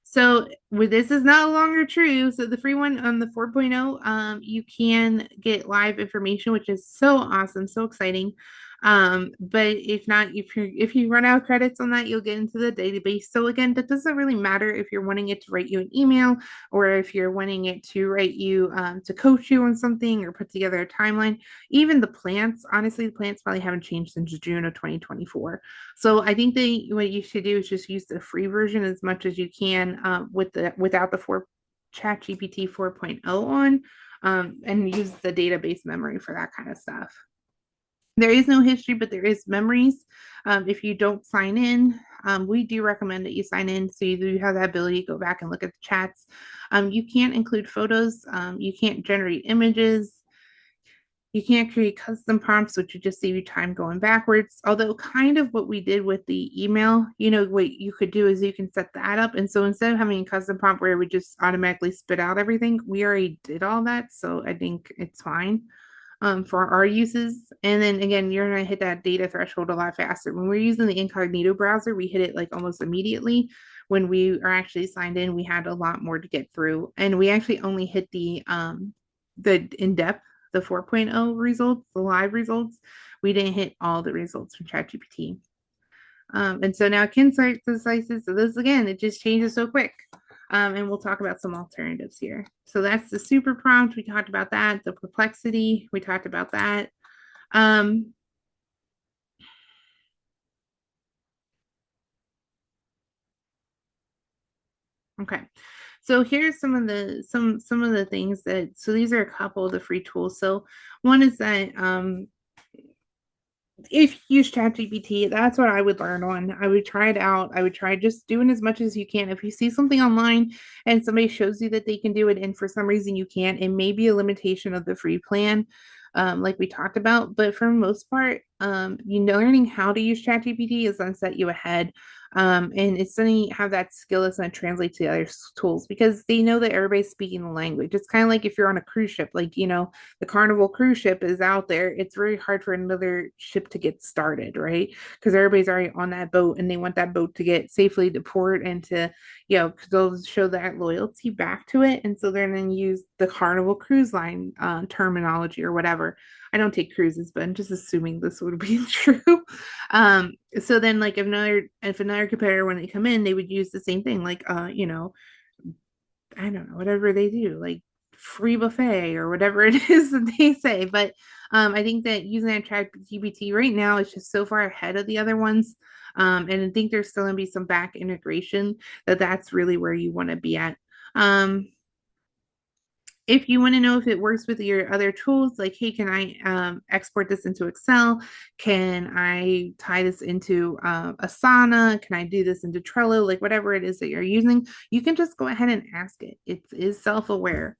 So with this is no longer true. So the free one on the 4.0, you can get live information, which is so awesome, so exciting. But if not, if you run out of credits on that, you'll get into the database. So again, that doesn't really matter if you're wanting it to write you an email or if you're wanting it to write you to coach you on something or put together a timeline. Even the plants, honestly, the plants probably haven't changed since June of 2024. So I think that what you should do is just use the free version as much as you can without the Chat GPT 4.0 on, and use the database memory for that kind of stuff. There is no history, but there is memories. If you don't sign in, we do recommend that you sign in so you do have that ability to go back and look at the chats. You can't include photos. You can't generate images. You can't create custom prompts, which would just save you time going backwards. Although, kind of what we did with the email, what you could do is you can set that up. And so instead of having a custom prompt where it would just automatically spit out everything, we already did all that. So I think it's fine for our uses. And then again, you're going to hit that data threshold a lot faster. When we're using the incognito browser, we hit it like almost immediately. When we are actually signed in, we had a lot more to get through. And we actually only hit the in-depth, the 4.0 results, the live results. We didn't hit all the results from ChatGPT. And so now Ken starts the slices. So this again, it just changes so quick. And we'll talk about some alternatives here. So that's the super prompt. We talked about that. The perplexity, we talked about that. Okay. So here's some of the things that, so these are a couple of the free tools. So one is that if you use ChatGPT, that's what I would learn on. I would try it out. I would try just doing as much as you can. If you see something online and somebody shows you that they can do it, and for some reason you can't, it may be a limitation of the free plan, like we talked about. But for the most part, learning how to use ChatGPT is going to set you ahead. And it's going to have that skill that's going to translate to the other tools because they know that everybody's speaking the language. It's kind of like if you're on a cruise ship, like, the Carnival cruise ship is out there. It's very hard for another ship to get started, right? Because everybody's already on that boat and they want that boat to get safely to port and to, because they'll show that loyalty back to it. And so they're going to use the Carnival cruise line terminology or whatever. I don't take cruises, but I'm just assuming this would be true. So then, like, if another competitor, when they come in, they would use the same thing, like, I don't know, whatever they do, like free buffet or whatever it is that they say. But I think that using that Chat GPT right now is just so far ahead of the other ones. And I think there's still going to be some back integration that's really where you want to be at. If you want to know if it works with your other tools, like, hey, can I export this into Excel? Can I tie this into Asana? Can I do this into Trello? Like, whatever it is that you're using, you can just go ahead and ask it. It is self-aware.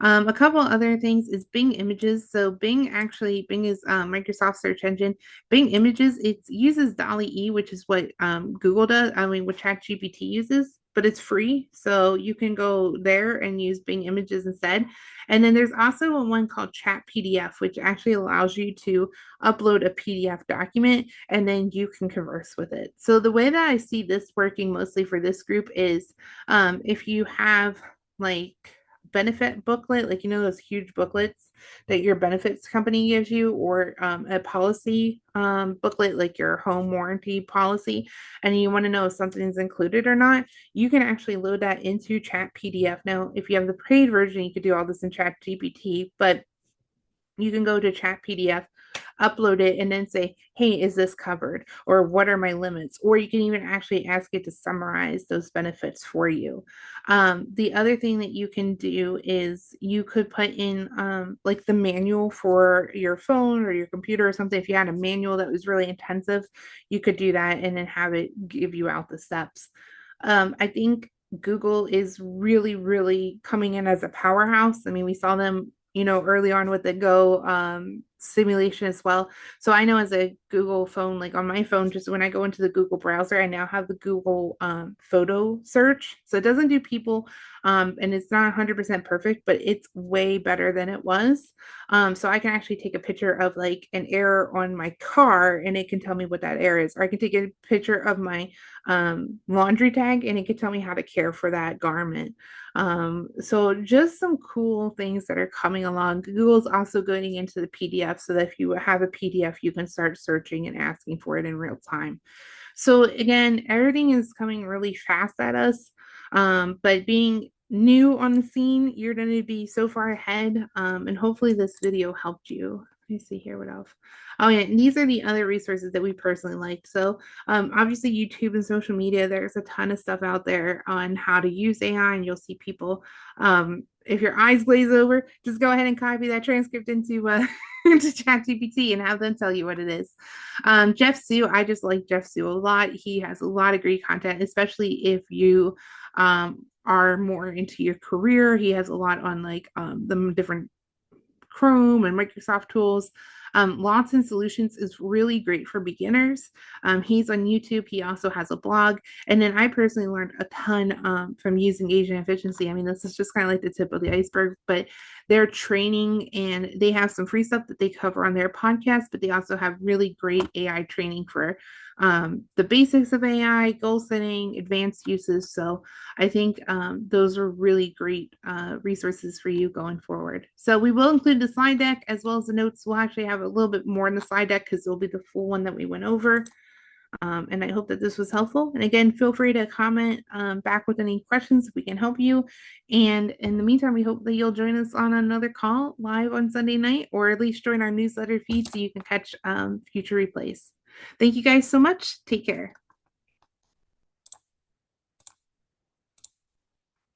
A couple other things is Bing Images. So Bing is Microsoft search engine. Bing Images, it uses DALL-E, which is what Google does. I mean, what ChatGPT uses, but it's free. So you can go there and use Bing Images instead. And then there's also one called Chat PDF, which actually allows you to upload a PDF document and then you can converse with it. So the way that I see this working mostly for this group is if you have like benefit booklet, like those huge booklets that your benefits company gives you, or a policy booklet, like your home warranty policy, and you want to know if something's included or not, you can actually load that into Chat PDF. Now, if you have the paid version, you could do all this in Chat GPT, but you can go to Chat PDF, upload it, and then say, hey, is this covered? Or what are my limits? Or you can even actually ask it to summarize those benefits for you. The other thing that you can do is you could put in like the manual for your phone or your computer or something. If you had a manual that was really intensive, you could do that and then have it give you out the steps. I think Google is really, really coming in as a powerhouse. I mean, we saw them, early on with the Go simulation as well. So I know as a Google phone, like on my phone, just when I go into the Google browser, I now have the Google photo search. So it doesn't do people, and it's not 100% perfect, but it's way better than it was. So I can actually take a picture of like an error on my car and it can tell me what that error is. Or I can take a picture of my laundry tag and it can tell me how to care for that garment. So just some cool things that are coming along. Google's also going into the PDF so that if you have a PDF, you can start searching and asking for it in real time. So again, everything is coming really fast at us. But being new on the scene, you're going to be so far ahead. And hopefully this video helped you. Let me see here what else. Oh yeah, and these are the other resources that we personally liked. So obviously YouTube and social media, there's a ton of stuff out there on how to use AI, and you'll see people. If your eyes glaze over, just go ahead and copy that transcript into into ChatGPT and have them tell you what it is. Jeff Sue, I just like Jeff Sue a lot. He has a lot of great content, especially if you are more into your career. He has a lot on like the different Chrome and Microsoft tools. Lots and Solutions is really great for beginners. He's on YouTube. He also has a blog. And then I personally learned a ton from using Agent Efficiency. I mean, this is just kind of like the tip of the iceberg, but they're training and they have some free stuff that they cover on their podcast, but they also have really great AI training for the basics of AI, goal setting, advanced uses. So I think those are really great resources for you going forward. So we will include the slide deck as well as the notes. We'll actually have a little bit more in the slide deck because it'll be the full one that we went over. And I hope that this was helpful. And again, feel free to comment back with any questions if we can help you. And in the meantime, we hope that you'll join us on another call live on Sunday night, or at least join our newsletter feed so you can catch future replays. Thank you guys so much. Take care.